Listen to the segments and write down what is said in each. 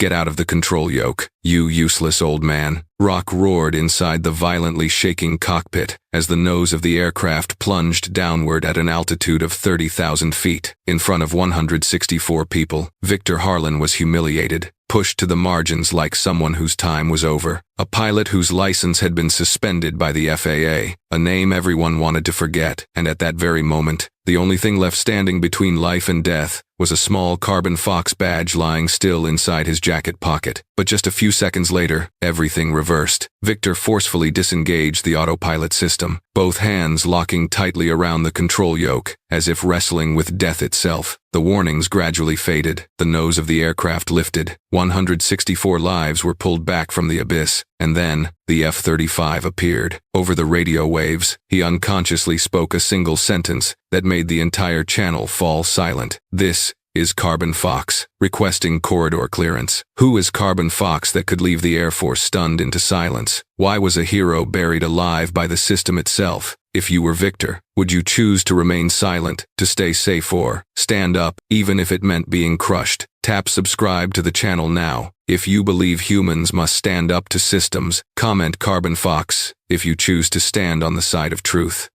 "Get out of the control yoke, you useless old man." Rock roared inside the violently shaking cockpit as the nose of the aircraft plunged downward at an altitude of 30,000 feet. In front of 164 people, Victor Harlan was humiliated, pushed to the margins like someone whose time was over. A pilot whose license had been suspended by the FAA, a name everyone wanted to forget, and at that very moment, the only thing left standing between life and death was a small carbon fox badge lying still inside his jacket pocket. But just a few seconds later, everything reversed. Victor forcefully disengaged the autopilot system, both hands locking tightly around the control yoke, as if wrestling with death itself. The warnings gradually faded, the nose of the aircraft lifted, 164 lives were pulled back from the abyss, and then, the F-35 appeared. Over the radio waves, he unconsciously spoke a single sentence that made the entire channel fall silent. "This is Carbon Fox, requesting corridor clearance." Who is Carbon Fox that could leave the Air Force stunned into silence? Why was a hero buried alive by the system itself? If you were Victor, would you choose to remain silent, to stay safe, or stand up, even if it meant being crushed? Tap subscribe to the channel now. If you believe humans must stand up to systems, comment Carbon Fox if you choose to stand on the side of truth.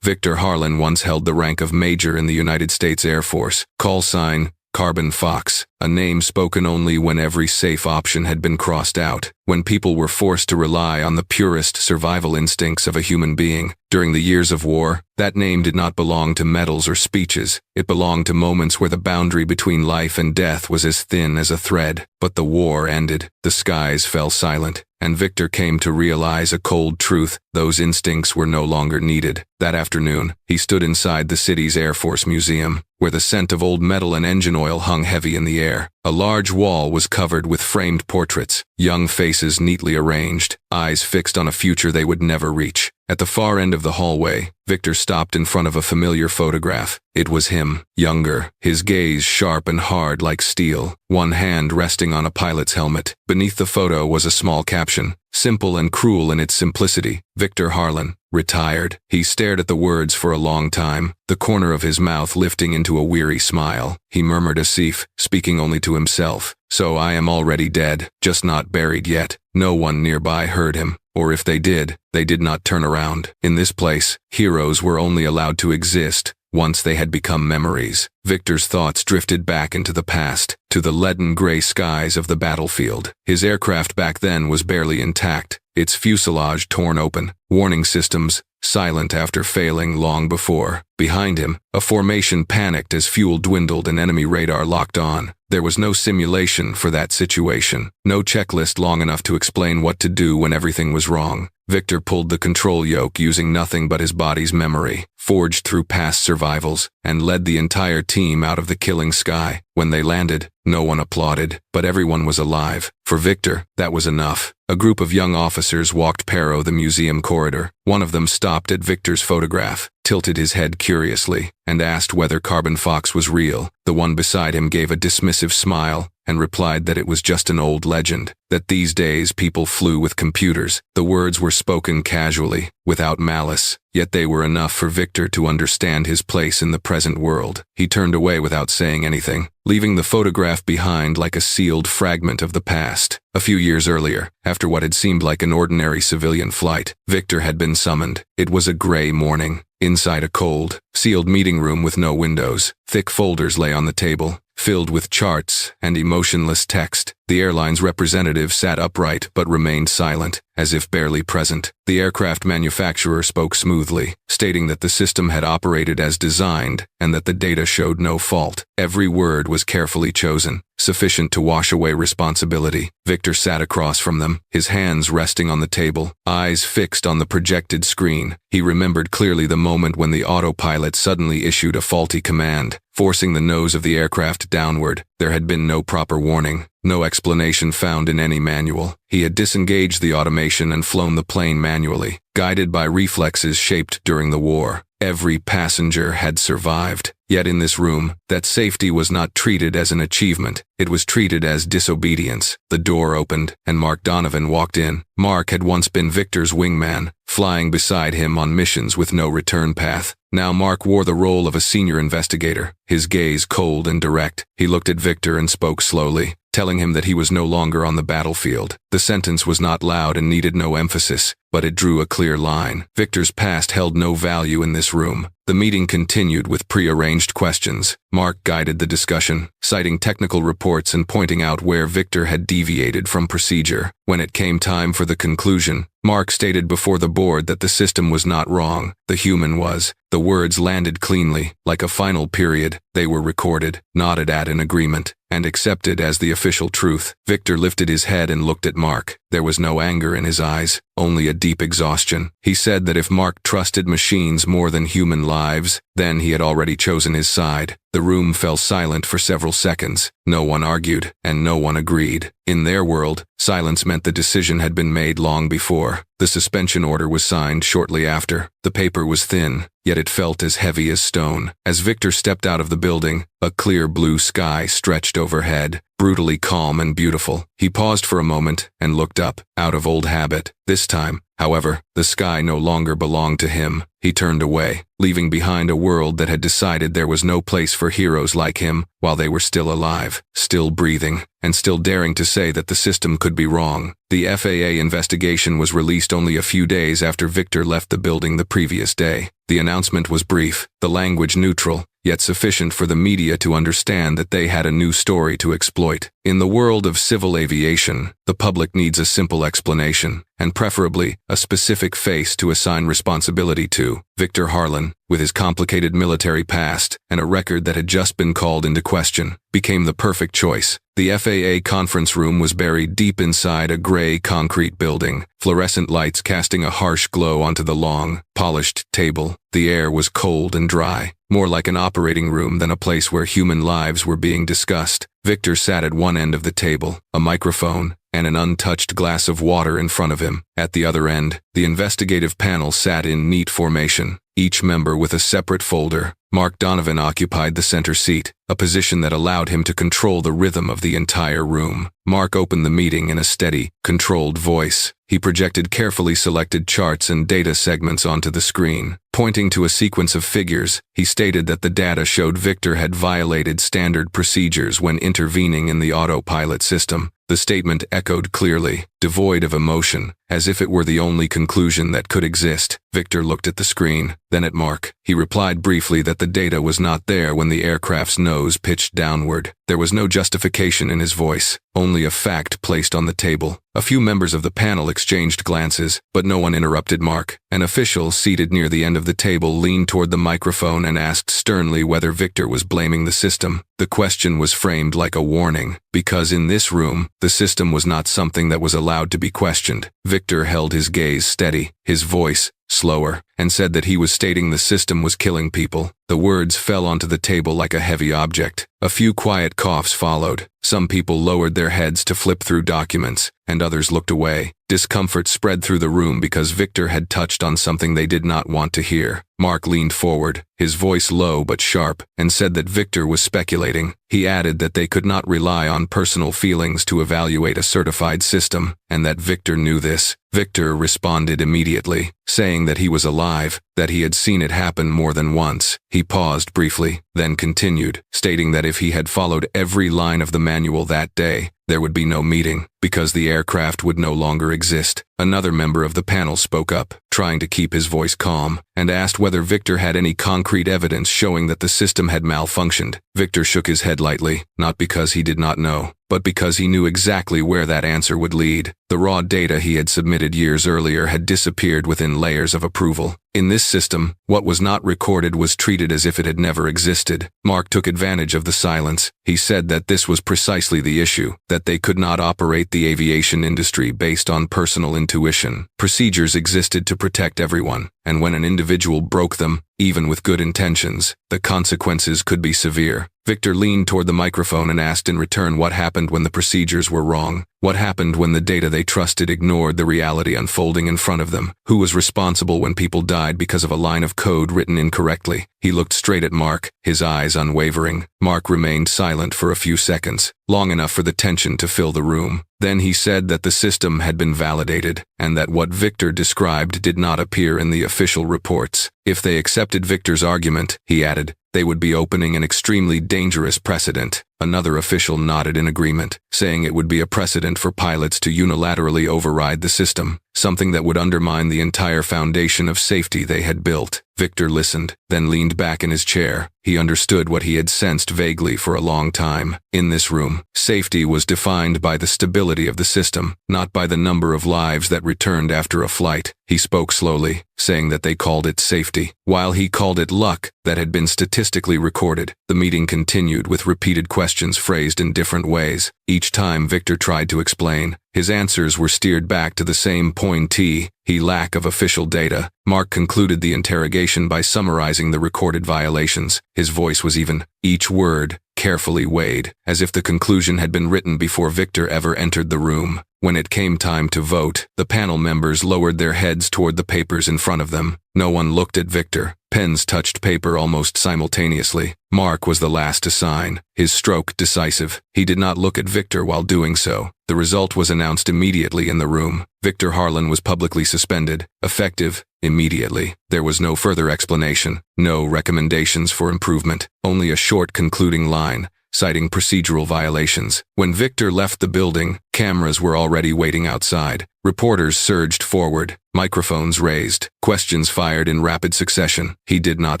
Victor Harlan once held the rank of Major in the United States Air Force. Call sign, Carbon Fox, a name spoken only when every safe option had been crossed out, when people were forced to rely on the purest survival instincts of a human being. During the years of war, that name did not belong to medals or speeches. It belonged to moments where the boundary between life and death was as thin as a thread. But the war ended, the skies fell silent, and Victor came to realize a cold truth: those instincts were no longer needed. That afternoon, he stood inside the city's Air Force Museum, where the scent of old metal and engine oil hung heavy in the air. A large wall was covered with framed portraits, young faces neatly arranged, eyes fixed on a future they would never reach. At the far end of the hallway, Victor stopped in front of a familiar photograph. It was him, younger, his gaze sharp and hard like steel, one hand resting on a pilot's helmet. Beneath the photo was a small caption, simple and cruel in its simplicity: Victor Harlan, retired. He stared at the words for a long time, the corner of his mouth lifting into a weary smile. He murmured a Sif, speaking only to himself. "So I am already dead, just not buried yet." No one nearby heard him, or if they did not turn around. In this place, heroes were only allowed to exist once they had become memories. Victor's thoughts drifted back into the past, to the leaden gray skies of the battlefield. His aircraft back then was barely intact, its fuselage torn open, warning systems silent after failing long before. Behind him, a formation panicked as fuel dwindled and enemy radar locked on. There was no simulation for that situation, no checklist long enough to explain what to do when everything was wrong. Victor pulled the control yoke using nothing but his body's memory, forged through past survivals, and led the entire team out of the killing sky. When they landed, no one applauded, but everyone was alive. For Victor, that was enough. A group of young officers walked Pero the museum corridor. One of them stopped at Victor's photograph, tilted his head curiously, and asked whether Carbon Fox was real. The one beside him gave a dismissive smile and replied that it was just an old legend, that these days people flew with computers. The words were spoken casually, without malice, yet they were enough for Victor to understand his place in the present world. He turned away without saying anything, leaving the photograph behind like a sealed fragment of the past. A few years earlier, after what had seemed like an ordinary civilian flight, Victor had been summoned. It was a gray morning. Inside a cold, sealed meeting room with no windows, thick folders lay on the table, filled with charts and emotionless text. The airline's representative sat upright but remained silent, as if barely present. The aircraft manufacturer spoke smoothly, stating that the system had operated as designed and that the data showed no fault. Every word was carefully chosen, sufficient to wash away responsibility. Victor sat across from them, his hands resting on the table, eyes fixed on the projected screen. He remembered clearly the moment when the autopilot suddenly issued a faulty command, forcing the nose of the aircraft downward. There had been no proper warning, no explanation found in any manual. He had disengaged the automation and flown the plane manually, guided by reflexes shaped during the war. Every passenger had survived. Yet in this room, that safety was not treated as an achievement. It was treated as disobedience. The door opened, and Mark Donovan walked in. Mark had once been Victor's wingman, flying beside him on missions with no return path. Now Mark wore the role of a senior investigator, his gaze cold and direct. He looked at Victor and spoke slowly. telling him that he was no longer on the battlefield. The sentence was not loud and needed no emphasis, but it drew a clear line. Victor's past held no value in this room. The meeting continued with pre-arranged questions. Mark guided the discussion, citing technical reports and pointing out where Victor had deviated from procedure. When it came time for the conclusion, Mark stated before the board that the system was not wrong, the human was. The words landed cleanly, like a final period. They were recorded, nodded at in agreement, and accepted as the official truth. Victor lifted his head and looked at Mark. There was no anger in his eyes, only a deep exhaustion. He said that if Mark trusted machines more than human lives, then he had already chosen his side. The room fell silent for several seconds. No one argued, and no one agreed. In their world, silence meant the decision had been made long before. The suspension order was signed shortly after. The paper was thin, yet it felt as heavy as stone. As Victor stepped out of the building, a clear blue sky stretched overhead, brutally calm and beautiful. He paused for a moment and looked up, out of old habit. This time, however, the sky no longer belonged to him. He turned away, leaving behind a world that had decided there was no place for heroes like him while they were still alive, still breathing, and still daring to say that the system could be wrong. The FAA investigation was released only a few days after Victor left the building the previous day. The announcement was brief, the language neutral, yet sufficient for the media to understand that they had a new story to exploit. In the world of civil aviation, the public needs a simple explanation, and preferably a specific face to assign responsibility to. Victor Harlan, with his complicated military past and a record that had just been called into question, became the perfect choice. The FAA conference room was buried deep inside a gray concrete building, fluorescent lights casting a harsh glow onto the long, polished table. The air was cold and dry, more like an operating room than a place where human lives were being discussed. Victor sat at one end of the table, a microphone and an untouched glass of water in front of him. At the other end, the investigative panel sat in neat formation, each member with a separate folder. Mark Donovan occupied the center seat, a position that allowed him to control the rhythm of the entire room. Mark opened the meeting in a steady, controlled voice. He projected carefully selected charts and data segments onto the screen. Pointing to a sequence of figures, he stated that the data showed Victor had violated standard procedures when intervening in the autopilot system. The statement echoed clearly, devoid of emotion, as if it were the only conclusion that could exist. Victor looked at the screen, then at Mark. He replied briefly that the data was not there when the aircraft's nose pitched downward. There was no justification in his voice, only a fact placed on the table. A few members of the panel exchanged glances, but no one interrupted Mark. An official seated near the end of the table leaned toward the microphone and asked sternly whether Victor was blaming the system. The question was framed like a warning, because in this room, the system was not something that was allowed to be questioned. Victor held his gaze steady, his voice slower, and said that he was stating the system was killing people. The words fell onto the table like a heavy object. A few quiet coughs followed. Some people lowered their heads to flip through documents, and others looked away. Discomfort spread through the room because Victor had touched on something they did not want to hear. Mark leaned forward, his voice low but sharp, and said that Victor was speculating. He added that they could not rely on personal feelings to evaluate a certified system, and that Victor knew this. Victor responded immediately, saying that he was alive, that he had seen it happen more than once. He paused briefly, then continued, stating that if he had followed every line of the manual that day, there would be no meeting, because the aircraft would no longer exist. Another member of the panel spoke up, trying to keep his voice calm, and asked whether Victor had any concrete evidence showing that the system had malfunctioned. Victor shook his head lightly, not because he did not know, but because he knew exactly where that answer would lead. The raw data he had submitted years earlier had disappeared within layers of approval. In this system, what was not recorded was treated as if it had never existed. Mark took advantage of the silence. He said that this was precisely the issue, that they could not operate the aviation industry based on personal intuition. Procedures existed to protect everyone, and when an individual broke them, even with good intentions, the consequences could be severe. Victor leaned toward the microphone and asked in return what happened when the procedures were wrong. What happened when the data they trusted ignored the reality unfolding in front of them? Who was responsible when people died because of a line of code written incorrectly? He looked straight at Mark, his eyes unwavering. Mark remained silent for a few seconds, long enough for the tension to fill the room. Then he said that the system had been validated, and that what Victor described did not appear in the official reports. If they accepted Victor's argument, he added, they would be opening an extremely dangerous precedent. Another official nodded in agreement, saying it would be a precedent for pilots to unilaterally override the system, something that would undermine the entire foundation of safety they had built. Victor listened, then leaned back in his chair. He understood what he had sensed vaguely for a long time. In this room, safety was defined by the stability of the system, not by the number of lives that returned after a flight. He spoke slowly, saying that they called it safety, while he called it luck that had been statistically recorded. The meeting continued with repeated questions phrased in different ways. Each time Victor tried to explain, his answers were steered back to the same pointee, lack of official data. Mark concluded the interrogation by summarizing the recorded violations. His voice was even, each word carefully weighed, as if the conclusion had been written before Victor ever entered the room. When it came time to vote, the panel members lowered their heads toward the papers in front of them. No one looked at Victor. Pens touched paper almost simultaneously. Mark was the last to sign, his stroke decisive. He did not look at Victor while doing so. The result was announced immediately in the room. Victor Harlan was publicly suspended, effective immediately. There was no further explanation, no recommendations for improvement, only a short concluding line, citing procedural violations. When Victor left the building, cameras were already waiting outside. Reporters surged forward, microphones raised, questions fired in rapid succession. He did not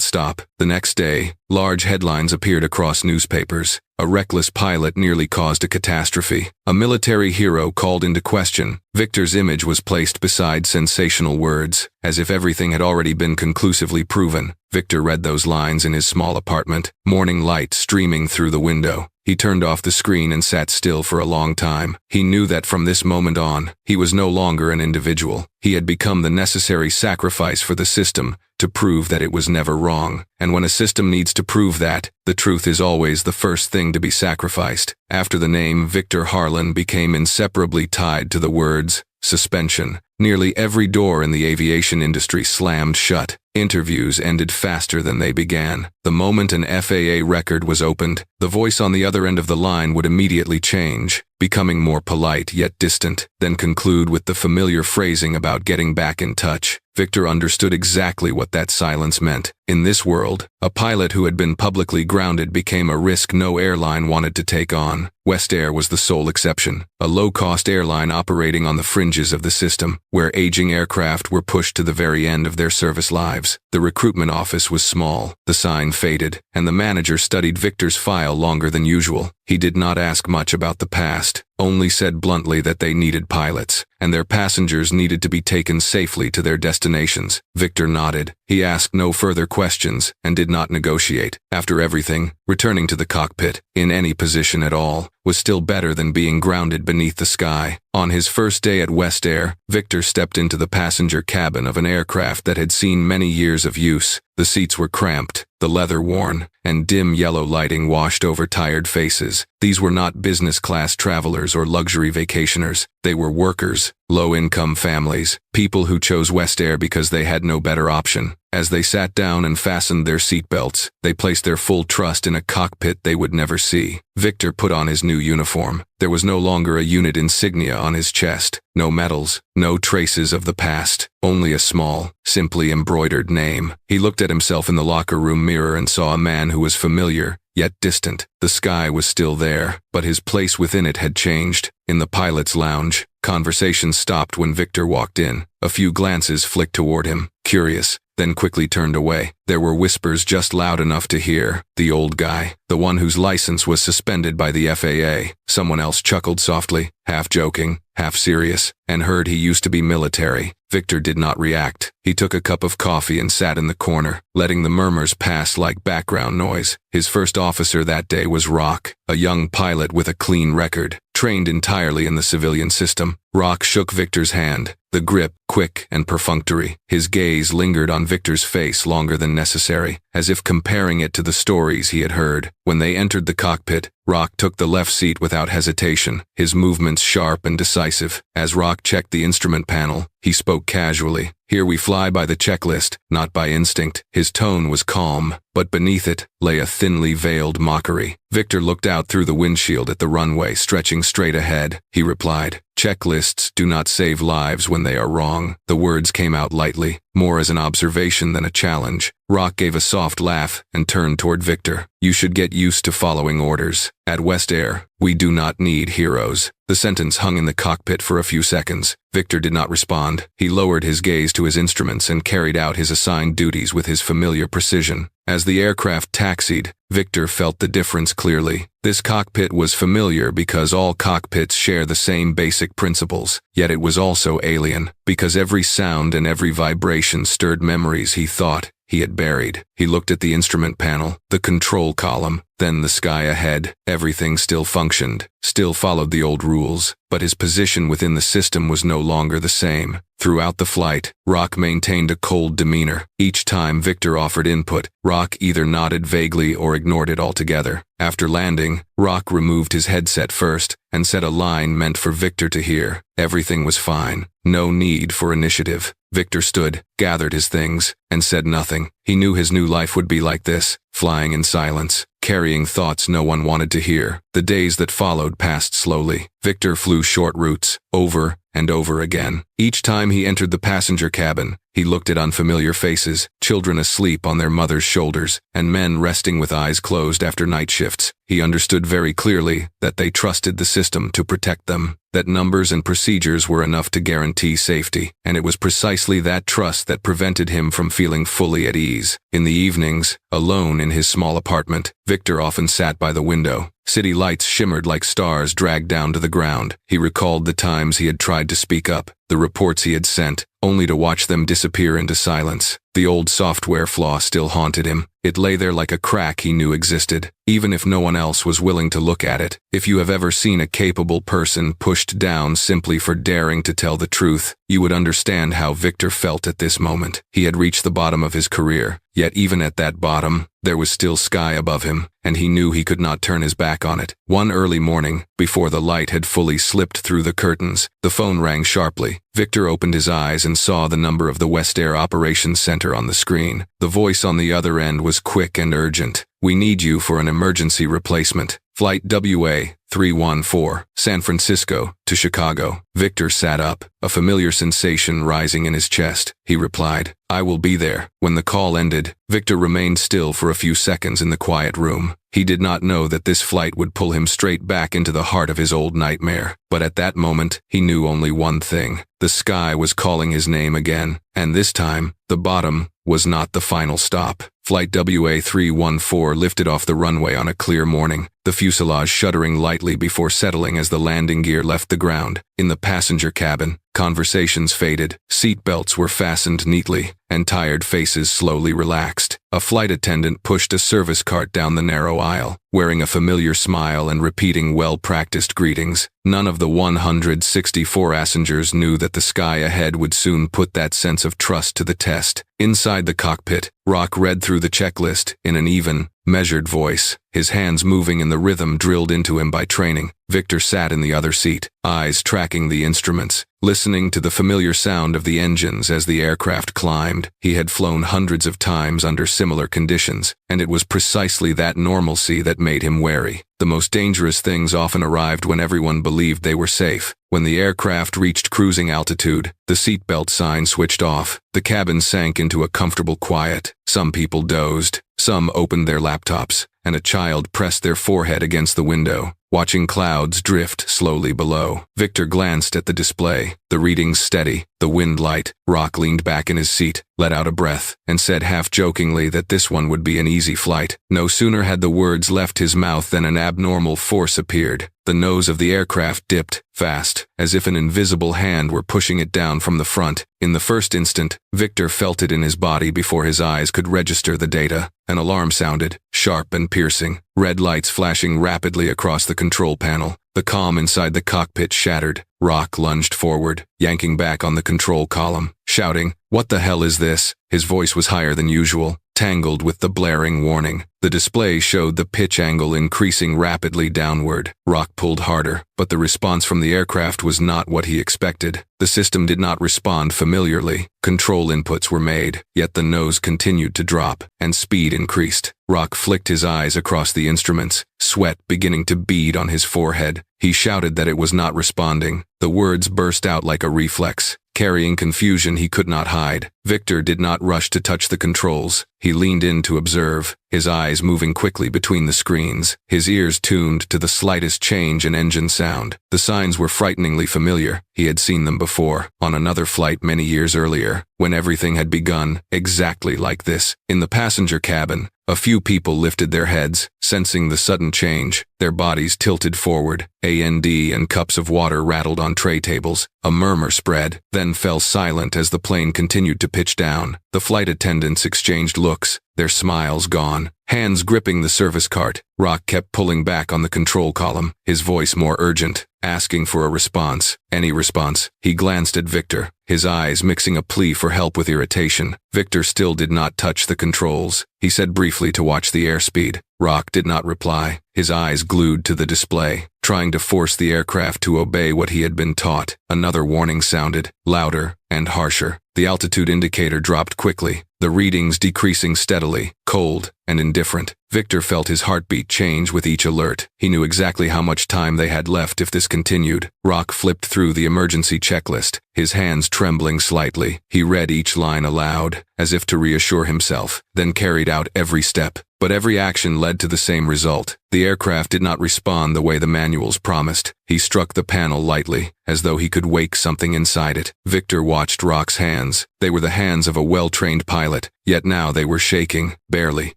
stop. The next day, large headlines appeared across newspapers. A reckless pilot nearly caused a catastrophe. A military hero called into question. Victor's image was placed beside sensational words, as if everything had already been conclusively proven. Victor read those lines in his small apartment, morning light streaming through the window. He turned off the screen and sat still for a long time. He knew that from this moment on, he was no longer an individual. He had become the necessary sacrifice for the system to prove that it was never wrong. And when a system needs to prove that, the truth is always the first thing to be sacrificed. After the name Victor Harlan became inseparably tied to the words suspension, nearly every door in the aviation industry slammed shut. Interviews ended faster than they began. The moment an FAA record was opened, the voice on the other end of the line would immediately change, becoming more polite yet distant, then conclude with the familiar phrasing about getting back in touch. Victor understood exactly what that silence meant. In this world, a pilot who had been publicly grounded became a risk no airline wanted to take on. West Air was the sole exception, a low-cost airline operating on the fringes of the system, where aging aircraft were pushed to the very end of their service lives. The recruitment office was small, the sign faded, and the manager studied Victor's file longer than usual. He did not ask much about the past, only said bluntly that they needed pilots, and their passengers needed to be taken safely to their destinations. Victor nodded. He asked no further questions and did not negotiate. After everything, returning to the cockpit, in any position at all, was still better than being grounded beneath the sky. On his first day at West Air, Victor stepped into the passenger cabin of an aircraft that had seen many years of use. The seats were cramped, the leather worn, and dim yellow lighting washed over tired faces. These were not business-class travelers or luxury vacationers. They were workers, low-income families, people who chose West Air because they had no better option. As they sat down and fastened their seatbelts, they placed their full trust in a cockpit they would never see. Victor put on his new uniform. There was no longer a unit insignia on his chest, no medals, no traces of the past, only a small, simply embroidered name. He looked at himself in the locker room mirror and saw a man who was familiar, yet distant. The sky was still there, but his place within it had changed. In the pilot's lounge, conversation stopped when Victor walked in. A few glances flicked toward him, curious, then quickly turned away. There were whispers just loud enough to hear. The old guy, the one whose license was suspended by the FAA. Someone else chuckled softly, half joking, half serious, and heard he used to be military. Victor did not react. He took a cup of coffee and sat in the corner, letting the murmurs pass like background noise. His first officer that day was Rock, a young pilot with a clean record, trained entirely in the civilian system. Rock shook Victor's hand, the grip quick and perfunctory. His gaze lingered on Victor's face longer than necessary, as if comparing it to the stories he had heard. When they entered the cockpit, Rock took the left seat without hesitation, his movements sharp and decisive. As Rock checked the instrument panel, he spoke casually. "Here we fly by the checklist, not by instinct." His tone was calm, but beneath it lay a thinly veiled mockery. Victor looked out through the windshield at the runway stretching straight ahead. He replied, "Checklists do not save lives when they are wrong." The words came out lightly, more as an observation than a challenge. Rock gave a soft laugh and turned toward Victor. "You should get used to following orders. At West Air, we do not need heroes." The sentence hung in the cockpit for a few seconds. Victor did not respond. He lowered his gaze to his instruments and carried out his assigned duties with his familiar precision. As the aircraft taxied, Victor felt the difference clearly. This cockpit was familiar because all cockpits share the same basic principles, yet it was also alien, because every sound and every vibration stirred memories he thought he had buried. He looked at the instrument panel, the control column, then the sky ahead. Everything still functioned, still followed the old rules, but his position within the system was no longer the same. Throughout the flight, Rock maintained a cold demeanor. Each time Victor offered input, Rock either nodded vaguely or ignored it altogether. After landing, Rock removed his headset first and said a line meant for Victor to hear. Everything was fine. No need for initiative. Victor stood, gathered his things, and said nothing. He knew his new life would be like this, flying in silence, carrying thoughts no one wanted to hear. The days that followed passed slowly. Victor flew short routes, over and over again. Each time he entered the passenger cabin, he looked at unfamiliar faces, children asleep on their mothers' shoulders, and men resting with eyes closed after night shifts. He understood very clearly that they trusted the system to protect them, that numbers and procedures were enough to guarantee safety, and it was precisely that trust that prevented him from feeling fully at ease. In the evenings, alone in his small apartment, Victor often sat by the window. City lights shimmered like stars dragged down to the ground. He recalled the times he had tried to speak up, the reports he had sent, only to watch them disappear into silence. The old software flaw still haunted him. It lay there like a crack he knew existed, even if no one else was willing to look at it. If you have ever seen a capable person pushed down simply for daring to tell the truth, you would understand how Victor felt at this moment. He had reached the bottom of his career, yet even at that bottom, there was still sky above him, and he knew he could not turn his back on it. One early morning, before the light had fully slipped through the curtains, the phone rang sharply. Victor opened his eyes and saw the number of the West Air Operations Center on the screen. The voice on the other end was quick and urgent. "We need you for an emergency replacement. Flight WA 314, San Francisco to Chicago." Victor sat up, a familiar sensation rising in his chest. He replied, "I will be there." When the call ended, Victor remained still for a few seconds in the quiet room. He did not know that this flight would pull him straight back into the heart of his old nightmare. But at that moment, he knew only one thing. The sky was calling his name again, and this time, the bottom was not the final stop. Flight WA 314 lifted off the runway on a clear morning, the fuselage shuddering lightly before settling as the landing gear left the ground. In the passenger cabin, conversations faded, seatbelts were fastened neatly, and tired faces slowly relaxed. A flight attendant pushed a service cart down the narrow aisle, wearing a familiar smile and repeating well-practiced greetings. None of the 164 passengers knew that the sky ahead would soon put that sense of trust to the test. Inside the cockpit, Rock read through the checklist in an even, measured voice, his hands moving in the rhythm drilled into him by training. Victor sat in the other seat, eyes tracking the instruments, listening to the familiar sound of the engines as the aircraft climbed. He had flown hundreds of times under similar conditions, and it was precisely that normalcy that made him wary. The most dangerous things often arrived when everyone believed they were safe. When the aircraft reached cruising altitude, the seatbelt sign switched off. The cabin sank into a comfortable quiet. Some people dozed, some opened their laptops, and a child pressed their forehead against the window, watching clouds drift slowly below. Victor glanced at the display, the readings steady, the wind light. Rock leaned back in his seat, let out a breath, and said half-jokingly that this one would be an easy flight. No sooner had the words left his mouth than an abnormal force appeared. The nose of the aircraft dipped, fast, as if an invisible hand were pushing it down from the front. In the first instant, Victor felt it in his body before his eyes could register the data. An alarm sounded, sharp and piercing, red lights flashing rapidly across the control panel. The calm inside the cockpit shattered. Rock lunged forward, yanking back on the control column, shouting, "What the hell is this?" His voice was higher than usual, tangled with the blaring warning. The display showed the pitch angle increasing rapidly downward. Rock pulled harder, but the response from the aircraft was not what he expected. The system did not respond familiarly. Control inputs were made, yet the nose continued to drop, and speed increased. Rock flicked his eyes across the instruments, sweat beginning to bead on his forehead. He shouted that it was not responding. The words burst out like a reflex, carrying confusion he could not hide. Victor did not rush to touch the controls. He leaned in to observe, his eyes moving quickly between the screens, his ears tuned to the slightest change in engine sound. The signs were frighteningly familiar. He had seen them before, on another flight many years earlier, when everything had begun exactly like this. In the passenger cabin, a few people lifted their heads, sensing the sudden change. Their bodies tilted forward. A&D and cups of water rattled on tray tables. A murmur spread, then fell silent as the plane continued to pitch down. The flight attendants exchanged looks, their smiles gone. Hands gripping the service cart, Rock kept pulling back on the control column, his voice more urgent, asking for a response. Any response. He glanced at Victor, his eyes mixing a plea for help with irritation. Victor still did not touch the controls. He said briefly to watch the airspeed. Rock did not reply, his eyes glued to the display, trying to force the aircraft to obey what he had been taught. Another warning sounded, louder and harsher. The altitude indicator dropped quickly, the readings decreasing steadily, cold and indifferent. Victor felt his heartbeat change with each alert. He knew exactly how much time they had left if this continued. Rock flipped through the emergency checklist, his hands trembling slightly. He read each line aloud, as if to reassure himself, then carried out every step. But every action led to the same result. The aircraft did not respond the way the manuals promised. He struck the panel lightly, as though he could wake something inside it. Victor watched Rock's hands. They were the hands of a well-trained pilot, yet now they were shaking, barely,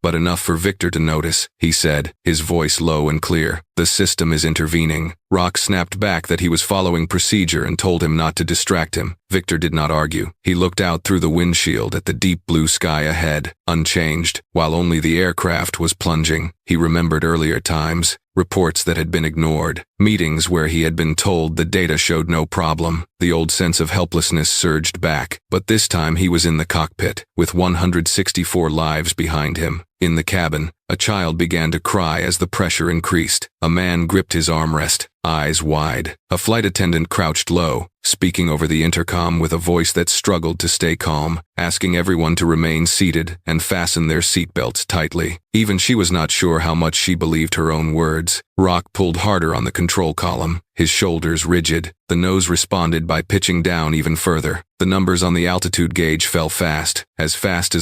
but enough for Victor to notice. He said, his voice low and clear, "The system is intervening." Rock snapped back that he was following procedure and told him not to distract him. Victor did not argue. He looked out through the windshield at the deep blue sky ahead, unchanged, while only the aircraft was plunging. He remembered earlier times, reports that had been ignored, meetings where he had been told the data showed no problem. The old sense of helplessness surged back, but this time he was in the cockpit, with 164 lives behind him. In the cabin, a child began to cry as the pressure increased. A man gripped his armrest, eyes wide. A flight attendant crouched low, speaking over the intercom with a voice that struggled to stay calm, asking everyone to remain seated and fasten their seatbelts tightly. Even she was not sure how much she believed her own words. Rock pulled harder on the control column, his shoulders rigid. The nose responded by pitching down even further. The numbers on the altitude gauge fell fast as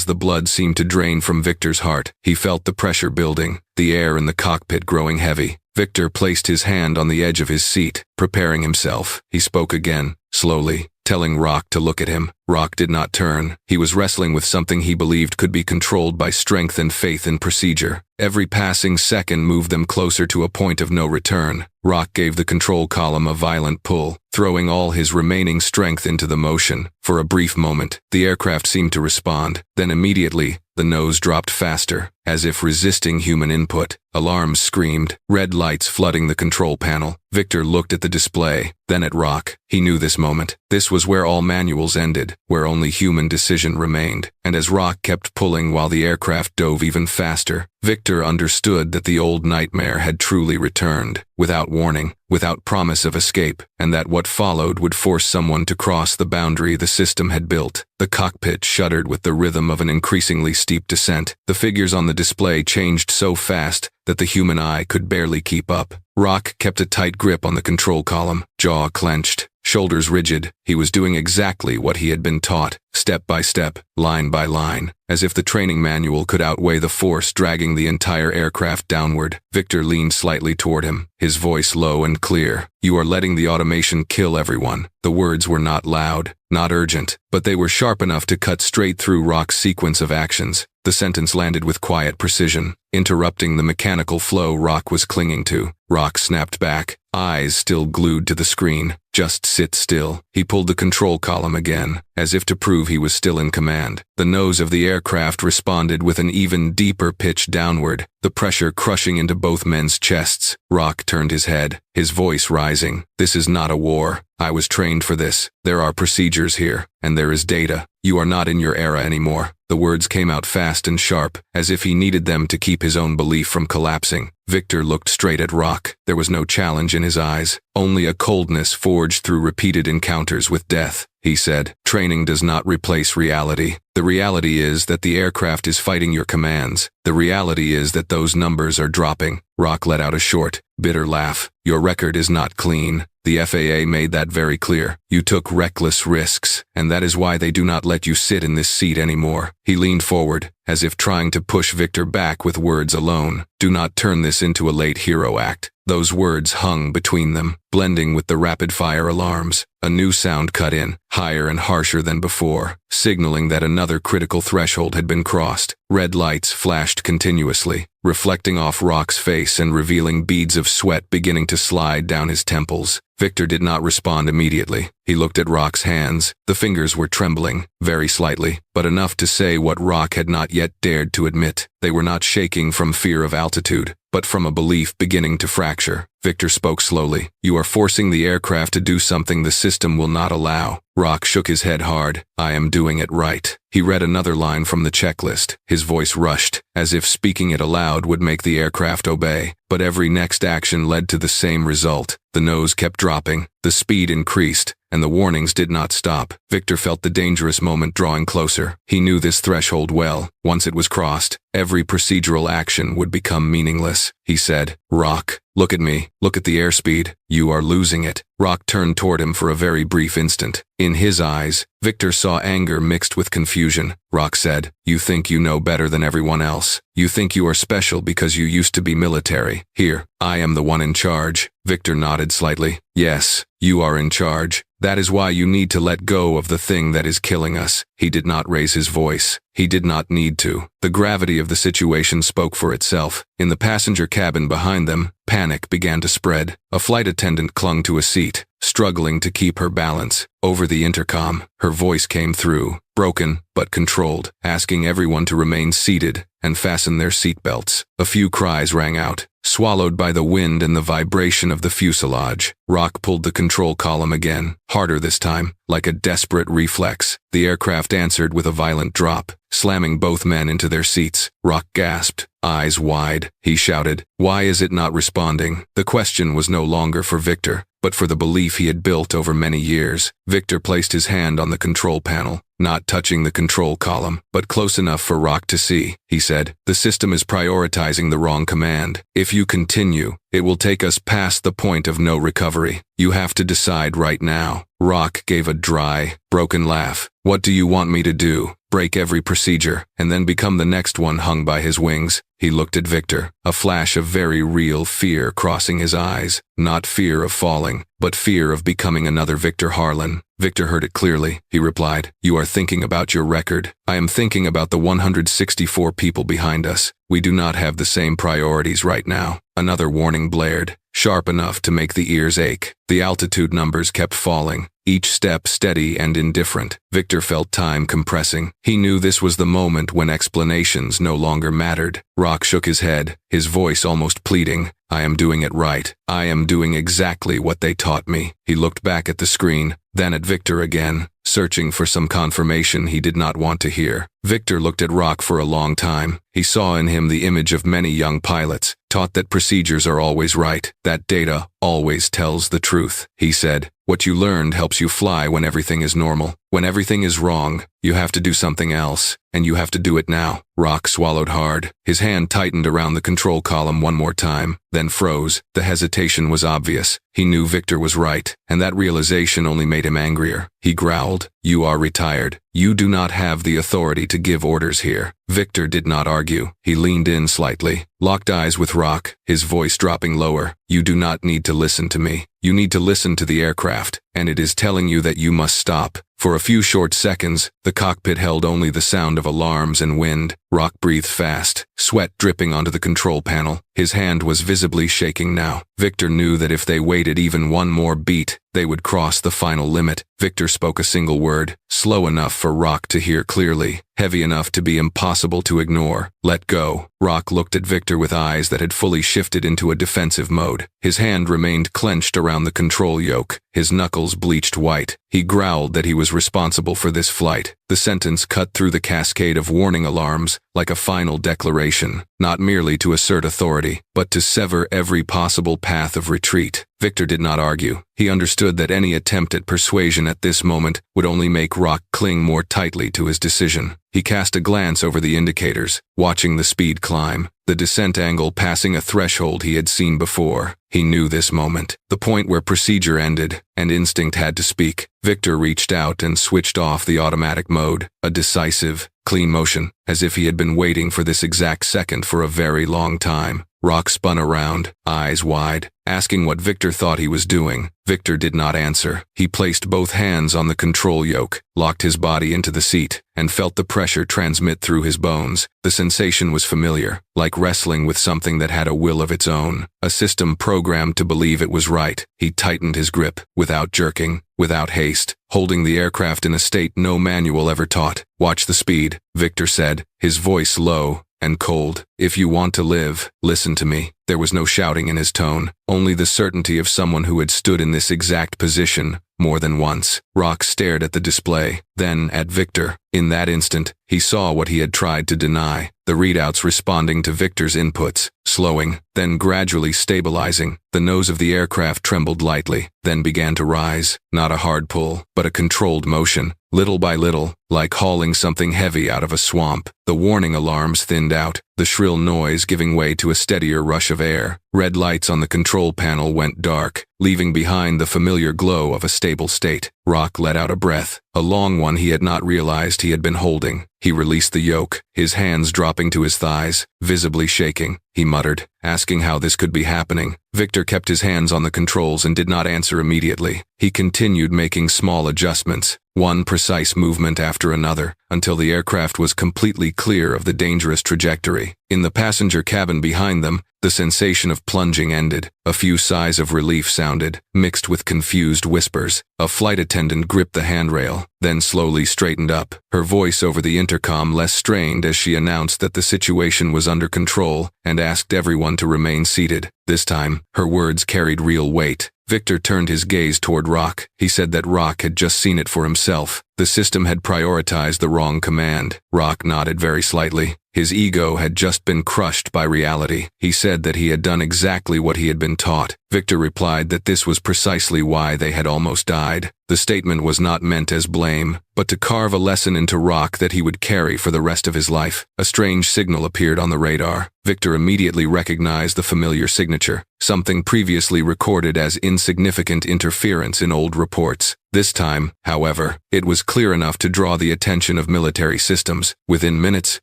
the blood seemed to drain from Victor's heart. He felt the pressure building, the air in the cockpit growing heavy. Victor placed his hand on the edge of his seat, preparing himself. He spoke again, slowly, telling Rock to look at him. Rock did not turn. He was wrestling with something he believed could be controlled by strength and faith in procedure. Every passing second moved them closer to a point of no return. Rock gave the control column a violent pull, throwing all his remaining strength into the motion. For a brief moment, the aircraft seemed to respond. Then immediately, the nose dropped faster, as if resisting human input. Alarms screamed, red lights flooding the control panel. Victor looked at the display, then at Rock. He knew this moment. This was where all manuals ended, where only human decision remained. And as Rock kept pulling while the aircraft dove even faster, Victor understood that the old nightmare had truly returned, without warning, without promise of escape, and that what followed would force someone to cross the boundary the system had built. The cockpit shuddered with the rhythm of an increasingly steep descent. The figures on the display changed so fast that the human eye could barely keep up. Rock kept a tight grip on the control column, jaw clenched, shoulders rigid. He was doing exactly what he had been taught, step by step, line by line, as if the training manual could outweigh the force dragging the entire aircraft downward. Victor leaned slightly toward him, his voice low and clear. "You are letting the automation kill everyone." The words were not loud, not urgent, but they were sharp enough to cut straight through Rock's sequence of actions. The sentence landed with quiet precision. interrupting the mechanical flow Rock was clinging to. Rock snapped back, eyes still glued to the screen. Just sit still. He pulled the control column again, as if to prove he was still in command. The nose of the aircraft responded with an even deeper pitch downward, the pressure crushing into both men's chests. Rock turned his head, his voice rising. This is not a war. I was trained for this. There are procedures here, and there is data. You are not in your era anymore. The words came out fast and sharp, as if he needed them to keep his own belief from collapsing. Victor looked straight at Rock. There was no challenge in his eyes, only a coldness forged through repeated encounters with death. He said, "Training does not replace reality. The reality is that the aircraft is fighting your commands. The reality is that those numbers are dropping." Rock let out a short, bitter laugh. "Your record is not clean. The FAA made that very clear. You took reckless risks, and that is why they do not let you sit in this seat anymore." He leaned forward, as if trying to push Victor back with words alone. "Do not turn this into a late hero act." Those words hung between them, blending with the rapid-fire alarms. A new sound cut in, higher and harsher than before, signaling that another critical threshold had been crossed. Red lights flashed continuously, reflecting off Rock's face and revealing beads of sweat beginning to slide down his temples. Victor did not respond immediately. He looked at Rock's hands. The fingers were trembling, very slightly, but enough to say what Rock had not yet dared to admit. They were not shaking from fear of altitude, but from a belief beginning to fracture. Victor spoke slowly. "You are forcing the aircraft to do something the system will not allow." Rock shook his head hard. "I am doing it right." He read another line from the checklist. His voice rushed, as if speaking it aloud would make the aircraft obey. But every next action led to the same result. The nose kept dropping, the speed increased, and the warnings did not stop. Victor felt the dangerous moment drawing closer. He knew this threshold well. Once it was crossed, every procedural action would become meaningless. He said, "Rock, look at me. Look at the airspeed. You are losing it." Rock turned toward him for a very brief instant. In his eyes, Victor saw anger mixed with confusion. Rock said, "You think you know better than everyone else. You think you are special because you used to be military. Here, I am the one in charge." Victor nodded slightly. "Yes, you are in charge. That is why you need to let go of the thing that is killing us." He did not raise his voice. He did not need to. The gravity of the situation spoke for itself. In the passenger cabin behind them, panic began to spread. A flight attendant clung to a seat, struggling to keep her balance. Over the intercom, her voice came through, broken but controlled, asking everyone to remain seated and fasten their seatbelts. A few cries rang out, swallowed by the wind and the vibration of the fuselage. Rock pulled the control column again, harder this time, like a desperate reflex. The aircraft answered with a violent drop, slamming both men into their seats. Rock gasped, eyes wide. He shouted, "Why is it not responding?" The question was no longer for Victor, but for the belief he had built over many years. Victor placed his hand on the control panel, not touching the control column, but close enough for Rock to see. He said, "The system is prioritizing the wrong command. If you continue, it will take us past the point of no recovery. You have to decide right now." Rock gave a dry, broken laugh. "What do you want me to do? Break every procedure, and then become the next one hung by his wings?" He looked at Victor, a flash of very real fear crossing his eyes. Not fear of falling, but fear of becoming another Victor Harlan. Victor heard it clearly. He replied, "You are thinking about your record. I am thinking about the 164 people behind us. We do not have the same priorities right now." Another warning blared, sharp enough to make the ears ache. The altitude numbers kept falling, each step steady and indifferent. Victor felt time compressing. He knew this was the moment when explanations no longer mattered. Rock shook his head, his voice almost pleading. "I am doing it right. I am doing exactly what they taught me." He looked back at the screen, then at Victor again, searching for some confirmation he did not want to hear. Victor looked at Rock for a long time. He saw in him the image of many young pilots, taught that procedures are always right, that data always tells the truth. He said, "What you learned helps you fly when everything is normal. When everything is wrong, you have to do something else, and you have to do it now." Rock swallowed hard. His hand tightened around the control column one more time, then froze. The hesitation was obvious. He knew Victor was right, and that realization only made him angrier. He growled, "You are retired. You do not have the authority to give orders here." Victor did not argue. He leaned in slightly, locked eyes with Rock, his voice dropping lower. "You do not need to listen to me. You need to listen to the aircraft, and it is telling you that you must stop. For a few short seconds, the cockpit held only the sound of alarms and wind. Rock breathed fast, sweat dripping onto the control panel. His hand was visibly shaking now. Victor knew that if they waited even one more beat, they would cross the final limit. Victor spoke a single word, slow enough for Rock to hear clearly, heavy enough to be impossible to ignore. Let go. Rock looked at Victor with eyes that had fully shifted into a defensive mode. His hand remained clenched around the control yoke, his knuckles bleached white. He growled that he was responsible for this flight. The sentence cut through the cascade of warning alarms, like a final declaration, not merely to assert authority, but to sever every possible path of retreat. Victor did not argue. He understood that any attempt at persuasion at this moment would only make Rock cling more tightly to his decision. He cast a glance over the indicators, watching the speed climb, the descent angle passing a threshold he had seen before. He knew this moment, the point where procedure ended, and instinct had to speak. Victor reached out and switched off the automatic mode, a decisive, clean motion, as if he had been waiting for this exact second for a very long time. Rock spun around, eyes wide, asking what Victor thought he was doing. Victor did not answer. He placed both hands on the control yoke, locked his body into the seat, and felt the pressure transmit through his bones. The sensation was familiar, like wrestling with something that had a will of its own, a system programmed to believe it was right. He tightened his grip, without jerking, without haste, holding the aircraft in a state no manual ever taught. Watch the speed, Victor said, his voice low and cold. If you want to live, listen to me. There was no shouting in his tone, only the certainty of someone who had stood in this exact position more than once. Rock stared at the display, then at Victor. In that instant, he saw what he had tried to deny, the readouts responding to Victor's inputs, slowing, then gradually stabilizing. The nose of the aircraft trembled lightly, then began to rise, not a hard pull, but a controlled motion, little by little, like hauling something heavy out of a swamp. The warning alarms thinned out, the shrill noise giving way to a steadier rush of air. Red lights on the control panel went dark, leaving behind the familiar glow of a stable state. Rock let out a breath, a long one he had not realized he had been holding. He released the yoke, his hands dropping to his thighs, visibly shaking. He muttered, asking how this could be happening. Victor kept his hands on the controls and did not answer immediately. He continued making small adjustments, one precise movement after another, until the aircraft was completely clear of the dangerous trajectory. In the passenger cabin behind them, the sensation of plunging ended. A few sighs of relief sounded, mixed with confused whispers. A flight attendant gripped the handrail, then slowly straightened up, her voice over the intercom less strained as she announced that the situation was under control and asked everyone to remain seated. This time, her words carried real weight. Victor turned his gaze toward Rock. He said that Rock had just seen it for himself. The system had prioritized the wrong command. Rock nodded very slightly. His ego had just been crushed by reality. He said that he had done exactly what he had been taught. Victor replied that this was precisely why they had almost died. The statement was not meant as blame, but to carve a lesson into Rock that he would carry for the rest of his life. A strange signal appeared on the radar. Victor immediately recognized the familiar signature, something previously recorded as insignificant interference in old reports. This time, however, it was clear enough to draw the attention of military systems. Within minutes,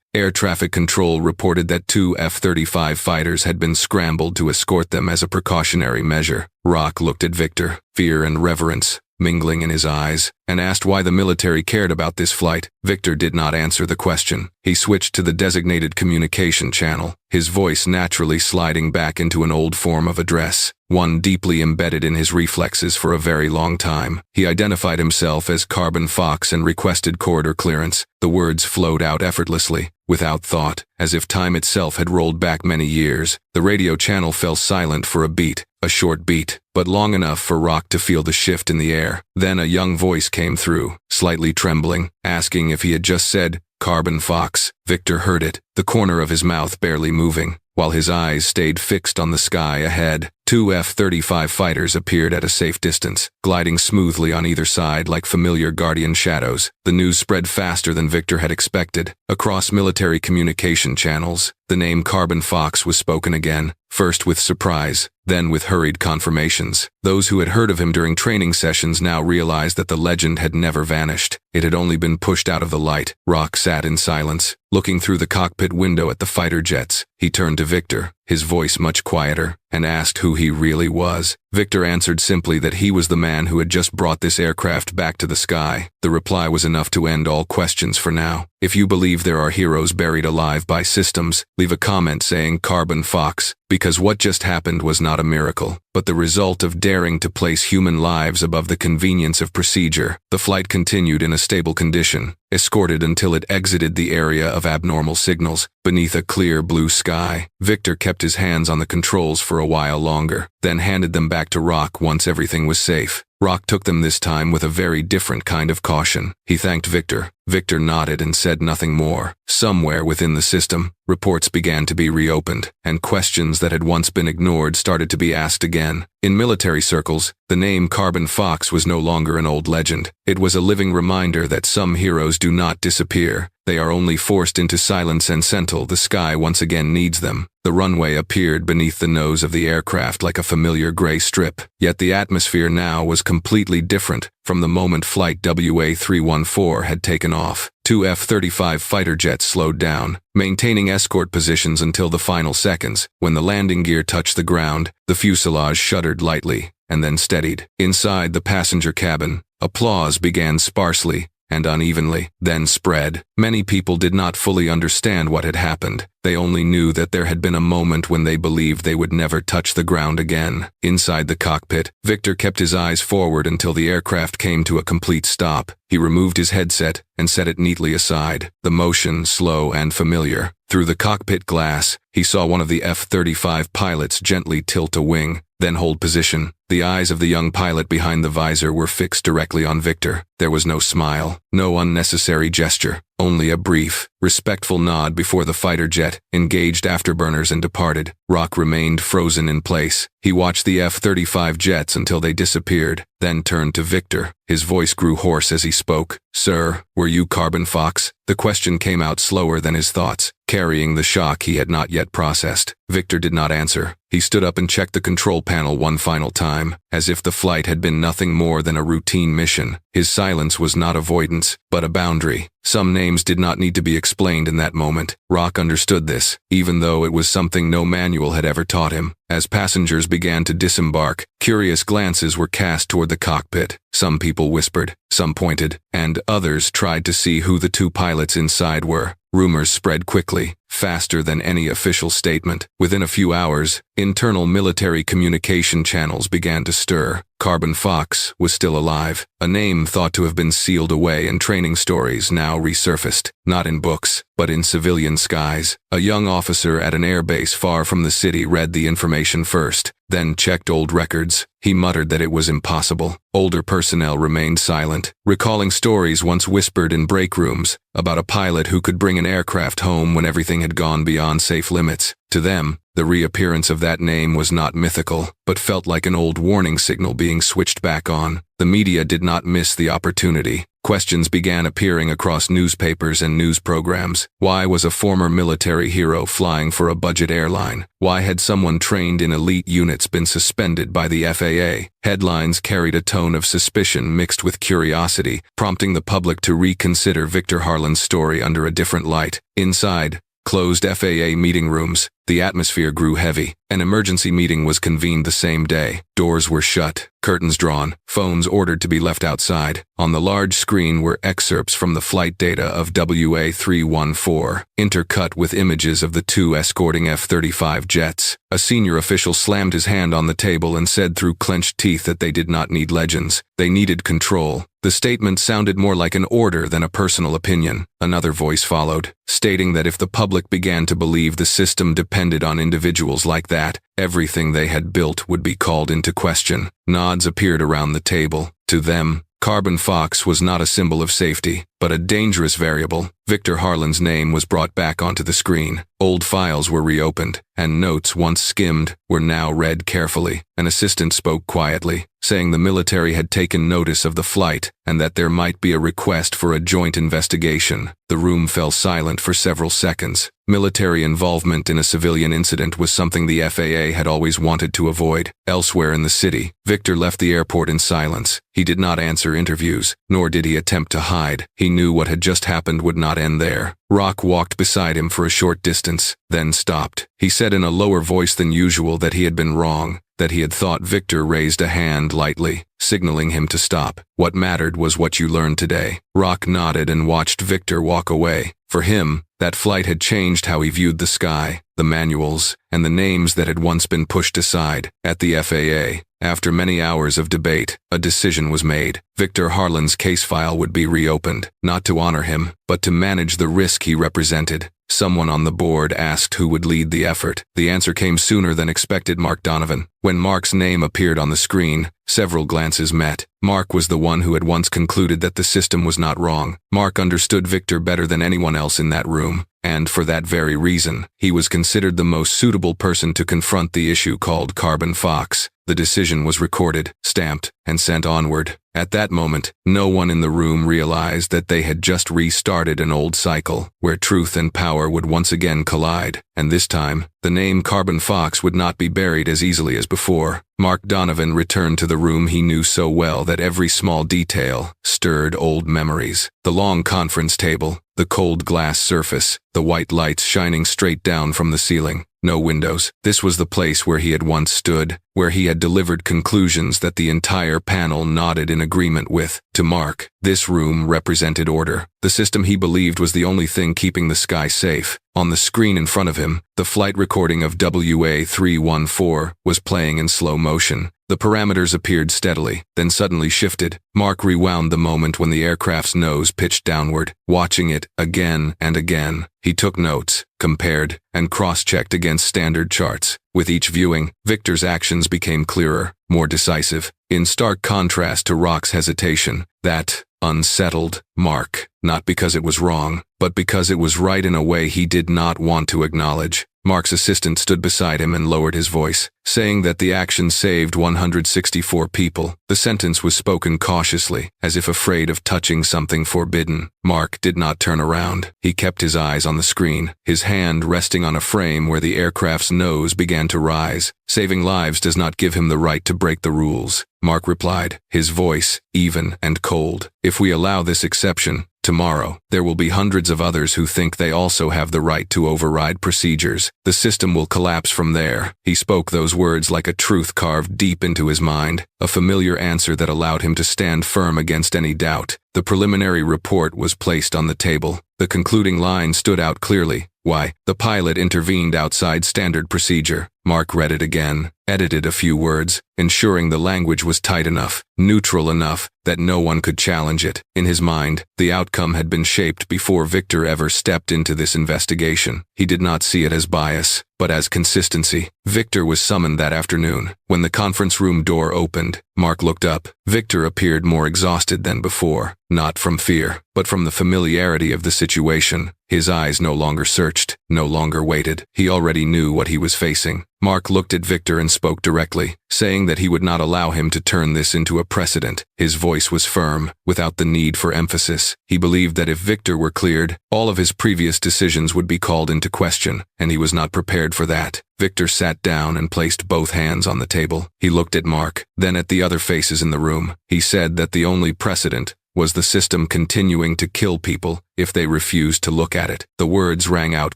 air traffic control reported that 2 F-35 fighters had been scrambled to escort them as a precautionary measure. Rock looked at Victor, fear and reverence mingling in his eyes, and asked why the military cared about this flight. Victor did not answer the question. He switched to the designated communication channel, his voice naturally sliding back into an old form of address, one deeply embedded in his reflexes for a very long time. He identified himself as Carbon Fox and requested corridor clearance. The words flowed out effortlessly, without thought, as if time itself had rolled back many years. The radio channel fell silent for a beat, a short beat, but long enough for Rock to feel the shift in the air. Then a young voice came through, slightly trembling, asking if he had just said, "Carbon Fox." Victor heard it, the corner of his mouth barely moving, while his eyes stayed fixed on the sky ahead. 2 F-35 fighters appeared at a safe distance, gliding smoothly on either side like familiar guardian shadows. The news spread faster than Victor had expected. Across military communication channels, the name Carbon Fox was spoken again, first with surprise, then with hurried confirmations. Those who had heard of him during training sessions now realized that the legend had never vanished. It had only been pushed out of the light. Rock sat in silence, looking through the cockpit window at the fighter jets. He turned to Victor, his voice much quieter, and asked who he really was. Victor answered simply that he was the man who had just brought this aircraft back to the sky. The reply was enough to end all questions for now. If you believe there are heroes buried alive by systems, leave a comment saying Carbon Fox, because what just happened was not a miracle, but the result of daring to place human lives above the convenience of procedure. The flight continued in a stable condition, escorted until it exited the area of abnormal signals, beneath a clear blue sky. Victor kept his hands on the controls for a while longer, then handed them back to Rock once everything was safe. Rock took them this time with a very different kind of caution. He thanked Victor. Victor nodded and said nothing more. Somewhere within the system, reports began to be reopened, and questions that had once been ignored started to be asked again. In military circles, the name Carbon Fox was no longer an old legend. It was a living reminder that some heroes do not disappear. They are only forced into silence until the sky once again needs them. The runway appeared beneath the nose of the aircraft like a familiar gray strip, yet the atmosphere now was completely different from the moment Flight WA-314 had taken off. Two F-35 fighter jets slowed down, maintaining escort positions until the final seconds. When the landing gear touched the ground, the fuselage shuddered lightly, and then steadied. Inside the passenger cabin, applause began sparsely and unevenly, then spread. Many people did not fully understand what had happened. They only knew that there had been a moment when they believed they would never touch the ground again. Inside the cockpit, Victor kept his eyes forward until the aircraft came to a complete stop. He removed his headset and set it neatly aside, the motion slow and familiar. Through the cockpit glass, he saw one of the F-35 pilots gently tilt a wing, then hold position. The eyes of the young pilot behind the visor were fixed directly on Victor. There was no smile, no unnecessary gesture, only a brief, respectful nod before the fighter jet engaged afterburners and departed. Rock remained frozen in place. He watched the F-35 jets until they disappeared, then turned to Victor. His voice grew hoarse as he spoke. "Sir, were you Carbon Fox?" The question came out slower than his thoughts, carrying the shock he had not yet processed. Victor did not answer. He stood up and checked the control panel one final time, as if the flight had been nothing more than a routine mission. His silence was not avoidance, but a boundary. Some names did not need to be explained in that moment. Rock understood this, even though it was something no manual had ever taught him. As passengers began to disembark, curious glances were cast toward the cockpit. Some people whispered, some pointed, and others tried to see who the two pilots inside were. Rumors spread quickly, faster than any official statement. Within a few hours, internal military communication channels began to stir. Carbon Fox was still alive, a name thought to have been sealed away in training stories now resurfaced, not in books, but in civilian skies. A young officer at an airbase far from the city read the information first, then checked old records. He muttered that it was impossible. Older personnel remained silent, recalling stories once whispered in break rooms about a pilot who could bring an aircraft home when everything had gone beyond safe limits. To them, the reappearance of that name was not mythical, but felt like an old warning signal being switched back on. The media did not miss the opportunity. Questions began appearing across newspapers and news programs. Why was a former military hero flying for a budget airline? Why had someone trained in elite units been suspended by the FAA? Headlines carried a tone of suspicion mixed with curiosity, prompting the public to reconsider Victor Harlan's story under a different light. Inside closed FAA meeting rooms, the atmosphere grew heavy. An emergency meeting was convened the same day. Doors were shut, curtains drawn, phones ordered to be left outside. On the large screen were excerpts from the flight data of WA-314, intercut with images of the two escorting F-35 jets. A senior official slammed his hand on the table and said through clenched teeth that they did not need legends. They needed control. The statement sounded more like an order than a personal opinion. Another voice followed, stating that if the public began to believe the system depended on individuals like that, everything they had built would be called into question. Nods appeared around the table. To them, Carbon Fox was not a symbol of safety, but a dangerous variable. Victor Harlan's name was brought back onto the screen. Old files were reopened, and notes once skimmed were now read carefully. An assistant spoke quietly, saying the military had taken notice of the flight and that there might be a request for a joint investigation. The room fell silent for several seconds. Military involvement in a civilian incident was something the FAA had always wanted to avoid. Elsewhere in the city, Victor left the airport in silence. He did not answer interviews, nor did he attempt to hide. He knew what had just happened would not end there. Rock walked beside him for a short distance, then stopped. He said in a lower voice than usual that he had been wrong, that he had thought Victor raised a hand lightly, signaling him to stop. What mattered was what you learned today. Rock nodded and watched Victor walk away. For him, that flight had changed how he viewed the sky, the manuals, and the names that had once been pushed aside. At the FAA, after many hours of debate, a decision was made. Victor Harlan's case file would be reopened, not to honor him, but to manage the risk he represented. Someone on the board asked who would lead the effort. The answer came sooner than expected: Mark Donovan. When Mark's name appeared on the screen, several glances met. Mark was the one who had once concluded that the system was not wrong. Mark understood Victor better than anyone else in that room, and for that very reason, he was considered the most suitable person to confront the issue called Carbon Fox. The decision was recorded, stamped, and sent onward. At that moment, no one in the room realized that they had just restarted an old cycle, where truth and power would once again collide, and this time, the name Carbon Fox would not be buried as easily as before. Mark Donovan returned to the room he knew so well that every small detail stirred old memories. The long conference table, the cold glass surface, the white lights shining straight down from the ceiling. No windows. This was the place where he had once stood, where he had delivered conclusions that the entire panel nodded in agreement with. To Mark, this room represented order. The system he believed was the only thing keeping the sky safe. On the screen in front of him, the flight recording of WA314 was playing in slow motion. The parameters appeared steadily, then suddenly shifted. Mark rewound the moment when the aircraft's nose pitched downward, watching it again and again. He took notes, compared, and cross-checked against standard charts. With each viewing, Victor's actions became clearer, more decisive, in stark contrast to Rock's hesitation. That unsettled Mark, not because it was wrong, but because it was right in a way he did not want to acknowledge. Mark's assistant stood beside him and lowered his voice, saying that the action saved 164 people. The sentence was spoken cautiously, as if afraid of touching something forbidden. Mark did not turn around. He kept his eyes on the screen, his hand resting on a frame where the aircraft's nose began to rise. Saving lives does not give him the right to break the rules, Mark replied, his voice even and cold. If we allow this exception, tomorrow, there will be hundreds of others who think they also have the right to override procedures. The system will collapse from there. He spoke those words like a truth carved deep into his mind, a familiar answer that allowed him to stand firm against any doubt. The preliminary report was placed on the table. The concluding line stood out clearly. Why, the pilot intervened outside standard procedure. Mark read it again, edited a few words, ensuring the language was tight enough, neutral enough, that no one could challenge it. In his mind, the outcome had been shaped before Victor ever stepped into this investigation. He did not see it as bias, but as consistency. Victor was summoned that afternoon. When the conference room door opened, Mark looked up. Victor appeared more exhausted than before, not from fear, but from the familiarity of the situation. His eyes no longer searched, no longer waited. He already knew what he was facing. Mark looked at Victor and spoke directly, saying that he would not allow him to turn this into a precedent. His voice was firm, without the need for emphasis. He believed that if Victor were cleared, all of his previous decisions would be called into question, and he was not prepared for that. Victor sat down and placed both hands on the table. He looked at Mark, then at the other faces in the room. He said that the only precedent was the system continuing to kill people if they refused to look at it. The words rang out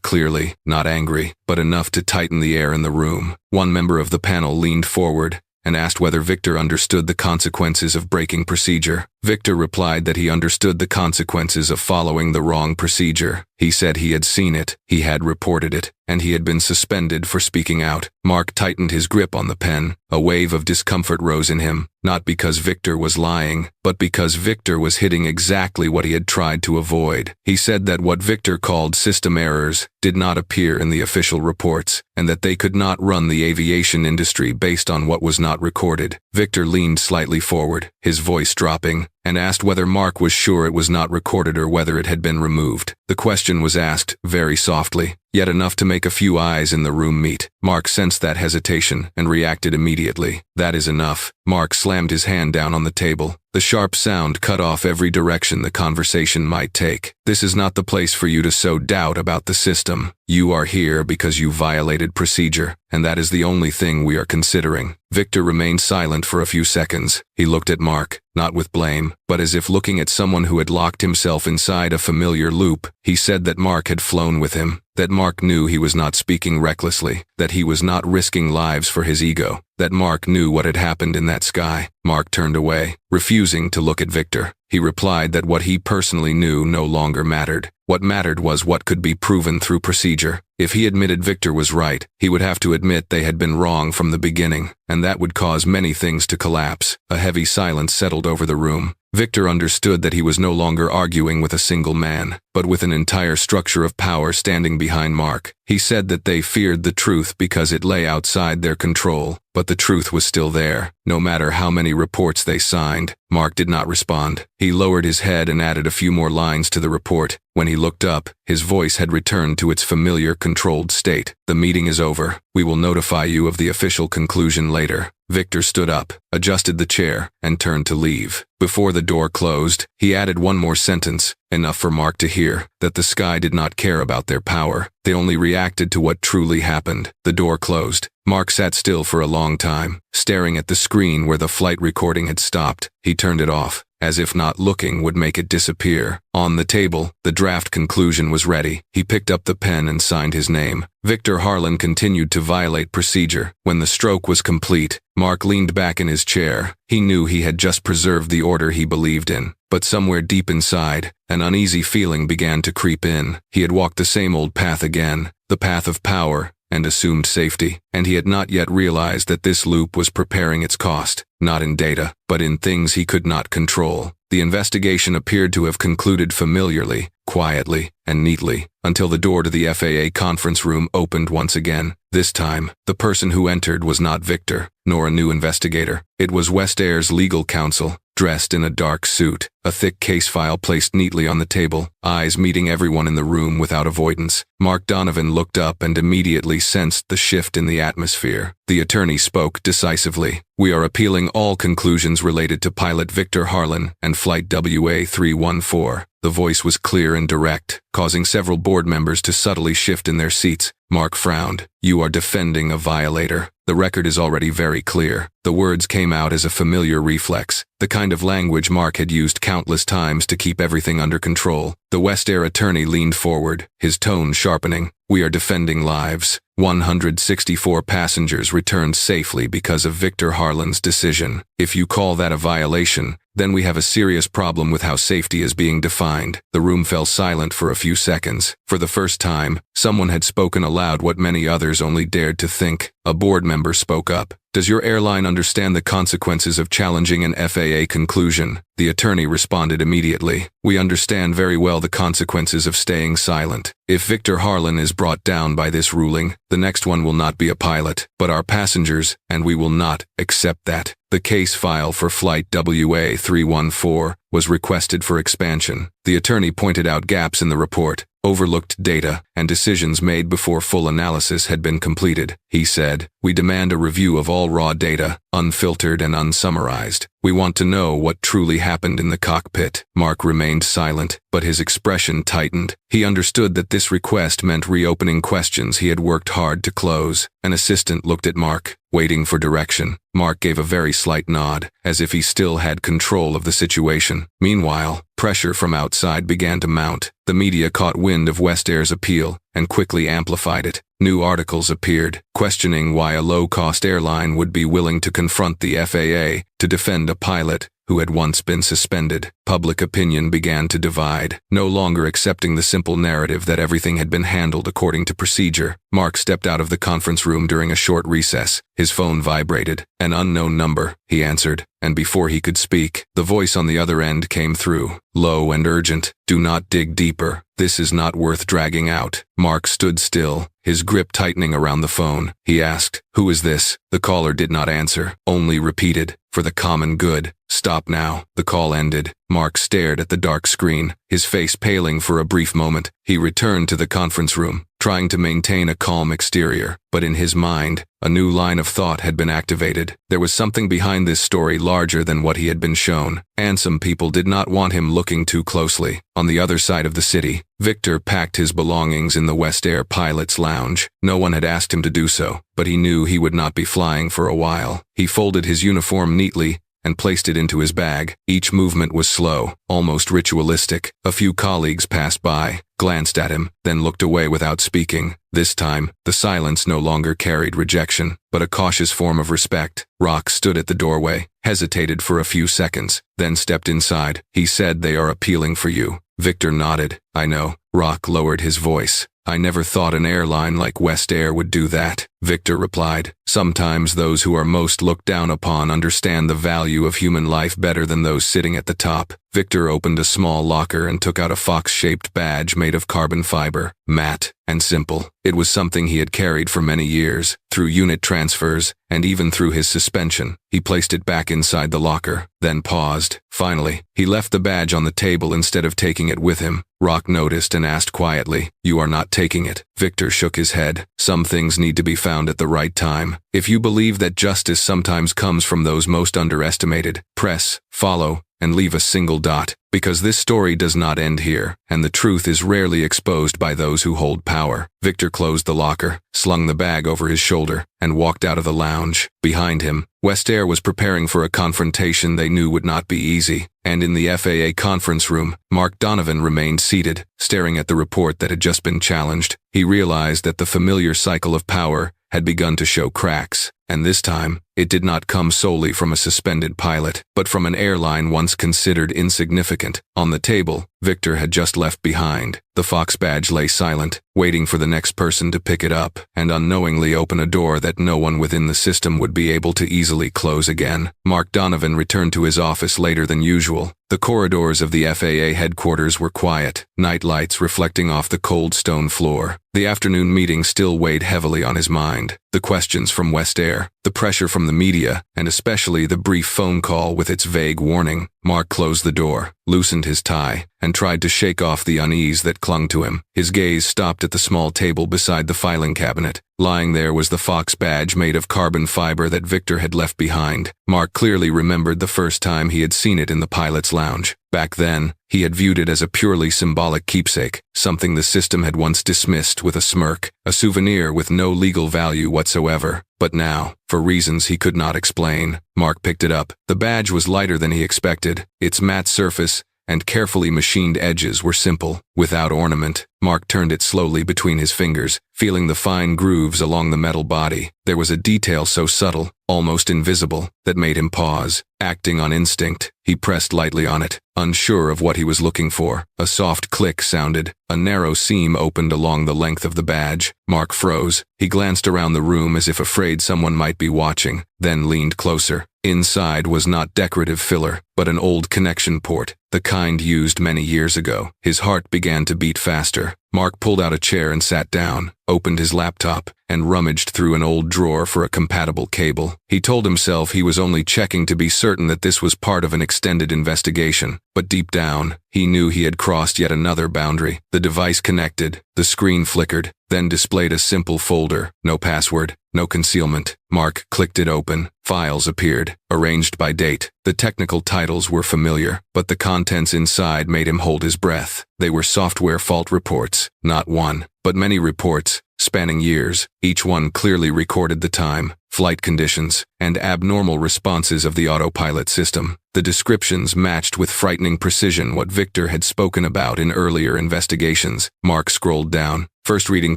clearly, not angry, but enough to tighten the air in the room. One member of the panel leaned forward and asked whether Victor understood the consequences of breaking procedure. Victor replied that he understood the consequences of following the wrong procedure. He said he had seen it, he had reported it, and he had been suspended for speaking out. Mark tightened his grip on the pen. A wave of discomfort rose in him, not because Victor was lying, but because Victor was hitting exactly what he had tried to avoid. He said that what Victor called system errors did not appear in the official reports, and that they could not run the aviation industry based on what was not recorded. Victor leaned slightly forward, his voice dropping, and asked whether Mark was sure it was not recorded or whether it had been removed. The question was asked very softly, yet enough to make a few eyes in the room meet. Mark sensed that hesitation and reacted immediately. That is enough. Mark slammed his hand down on the table. The sharp sound cut off every direction the conversation might take. This is not the place for you to sow doubt about the system. You are here because you violated procedure, and that is the only thing we are considering. Victor remained silent for a few seconds. He looked at Mark, not with blame, but as if looking at someone who had locked himself inside a familiar loop. He said that Mark had flown with him, that Mark knew he was not speaking recklessly, that he was not risking lives for his ego, that Mark knew what had happened in that sky. Mark turned away, refusing to look at Victor. He replied that what he personally knew no longer mattered. What mattered was what could be proven through procedure. If he admitted Victor was right, he would have to admit they had been wrong from the beginning, and that would cause many things to collapse. A heavy silence settled over the room. Victor understood that he was no longer arguing with a single man, but with an entire structure of power standing behind Mark. He said that they feared the truth because it lay outside their control, but the truth was still there. No matter how many reports they signed, Mark did not respond. He lowered his head and added a few more lines to the report. When he looked up, his voice had returned to its familiar, controlled state. The meeting is over. We will notify you of the official conclusion later. Victor stood up, adjusted the chair, and turned to leave. Before the door closed, he added one more sentence, enough for Mark to hear, that the sky did not care about their power. They only reacted to what truly happened. The door closed. Mark sat still for a long time, staring at the screen where the flight recording had stopped. He turned it off, as if not looking would make it disappear. On the table, the draft conclusion was ready. He picked up the pen and signed his name. Victor Harlan continued to violate procedure. When the stroke was complete, Mark leaned back in his chair. He knew he had just preserved the order he believed in, but somewhere deep inside, an uneasy feeling began to creep in. He had walked the same old path again, the path of power and assumed safety, and he had not yet realized that this loop was preparing its cost, not in data, but in things he could not control. The investigation appeared to have concluded familiarly, quietly, and neatly, until the door to the FAA conference room opened once again. This time, the person who entered was not Victor, nor a new investigator. It was West Air's legal counsel, dressed in a dark suit, a thick case file placed neatly on the table, eyes meeting everyone in the room without avoidance. Mark Donovan looked up and immediately sensed the shift in the atmosphere. The attorney spoke decisively. We are appealing all conclusions related to pilot Victor Harlan and Flight WA314. The voice was clear and direct, causing several board members to subtly shift in their seats. Mark frowned. You are defending a violator. The record is already very clear. The words came out as a familiar reflex, the kind of language Mark had used countless times to keep everything under control. The West Air attorney leaned forward, his tone sharpening. We are defending lives. 164 passengers returned safely because of Victor Harlan's decision. If you call that a violation, then we have a serious problem with how safety is being defined. The room fell silent for a few seconds. For the first time, someone had spoken aloud what many others only dared to think. A board member spoke up. Does your airline understand the consequences of challenging an FAA conclusion? The attorney responded immediately. We understand very well the consequences of staying silent. If Victor Harlan is brought down by this ruling, the next one will not be a pilot, but our passengers, and we will not accept that. The case file for Flight WA314 was requested for expansion. The attorney pointed out gaps in the report, overlooked data, and decisions made before full analysis had been completed. He said, we demand a review of all raw data, unfiltered and unsummarized. We want to know what truly happened in the cockpit. Mark remained silent, but his expression tightened. He understood that this request meant reopening questions he had worked hard to close. An assistant looked at Mark, waiting for direction. Mark gave a very slight nod, as if he still had control of the situation. Meanwhile, pressure from outside began to mount. The media caught wind of West Air's appeal and quickly amplified it. New articles appeared, questioning why a low-cost airline would be willing to confront the FAA to defend a pilot who had once been suspended. Public opinion began to divide, no longer accepting the simple narrative that everything had been handled according to procedure. Mark stepped out of the conference room during a short recess. His phone vibrated. An unknown number, he answered, and before he could speak, the voice on the other end came through, low and urgent. Do not dig deeper. This is not worth dragging out. Mark stood still, his grip tightening around the phone. He asked, who is this? The caller did not answer, only repeated, for the common good. Stop now. The call ended. Mark stared at the dark screen, his face paling for a brief moment. He returned to the conference room, trying to maintain a calm exterior, but in his mind, a new line of thought had been activated. There was something behind this story larger than what he had been shown, and some people did not want him looking too closely. On the other side of the city, Victor packed his belongings in the West Air pilot's lounge. No one had asked him to do so, but he knew he would not be flying for a while. He folded his uniform neatly and placed it into his bag. Each movement was slow, almost ritualistic. A few colleagues passed by, glanced at him, then looked away without speaking. This time, the silence no longer carried rejection, but a cautious form of respect. Rock stood at the doorway, hesitated for a few seconds, then stepped inside. He said, "They are appealing for you." Victor nodded. "I know." Rock lowered his voice. "I never thought an airline like West Air would do that," Victor replied. "Sometimes those who are most looked down upon understand the value of human life better than those sitting at the top." Victor opened a small locker and took out a fox-shaped badge made of carbon fiber, matte and simple. It was something he had carried for many years, through unit transfers, and even through his suspension. He placed it back inside the locker, then paused. Finally, he left the badge on the table instead of taking it with him. Rock noticed and asked quietly, "You are not taking it?" Victor shook his head. "Some things need to be found at the right time. If you believe that justice sometimes comes from those most underestimated, press, follow, and leave a single dot, because this story does not end here, and the truth is rarely exposed by those who hold power." Victor closed the locker, slung the bag over his shoulder, and walked out of the lounge. Behind him, West Air was preparing for a confrontation they knew would not be easy, and in the FAA conference room, Mark Donovan remained seated, staring at the report that had just been challenged. He realized that the familiar cycle of power had begun to show cracks, and this time, it did not come solely from a suspended pilot, but from an airline once considered insignificant. On the table, Victor had just left behind. The Fox badge lay silent, waiting for the next person to pick it up and unknowingly open a door that no one within the system would be able to easily close again. Mark Donovan returned to his office later than usual. The corridors of the FAA headquarters were quiet, night lights reflecting off the cold stone floor. The afternoon meeting still weighed heavily on his mind. The questions from West Air, the pressure from the media, and especially the brief phone call with its vague warning. Mark closed the door, loosened his tie, and tried to shake off the unease that clung to him. His gaze stopped at the small table beside the filing cabinet. Lying there was the Fox badge made of carbon fiber that Victor had left behind. Mark clearly remembered the first time he had seen it in the pilot's lounge. Back then, he had viewed it as a purely symbolic keepsake, something the system had once dismissed with a smirk, a souvenir with no legal value whatsoever. But now, for reasons he could not explain, Mark picked it up. The badge was lighter than he expected. Its matte surface and carefully machined edges were simple, without ornament. Mark turned it slowly between his fingers, feeling the fine grooves along the metal body. There was a detail so subtle, almost invisible, that made him pause. Acting on instinct, he pressed lightly on it, unsure of what he was looking for. A soft click sounded. A narrow seam opened along the length of the badge. Mark froze. He glanced around the room as if afraid someone might be watching, then leaned closer. Inside was not decorative filler, but an old connection port, the kind used many years ago. His heart began to beat faster. Mark pulled out a chair and sat down, opened his laptop, and rummaged through an old drawer for a compatible cable. He told himself he was only checking to be certain that this was part of an extended investigation, but deep down, he knew he had crossed yet another boundary. The device connected, the screen flickered, then displayed a simple folder, no password, no concealment. Mark clicked it open. Files appeared, arranged by date. The technical titles were familiar, but the contents inside made him hold his breath. They were software fault reports, not one, but many reports, spanning years. Each one clearly recorded the time, flight conditions, and abnormal responses of the autopilot system. The descriptions matched with frightening precision what Victor had spoken about in earlier investigations. Mark scrolled down, first reading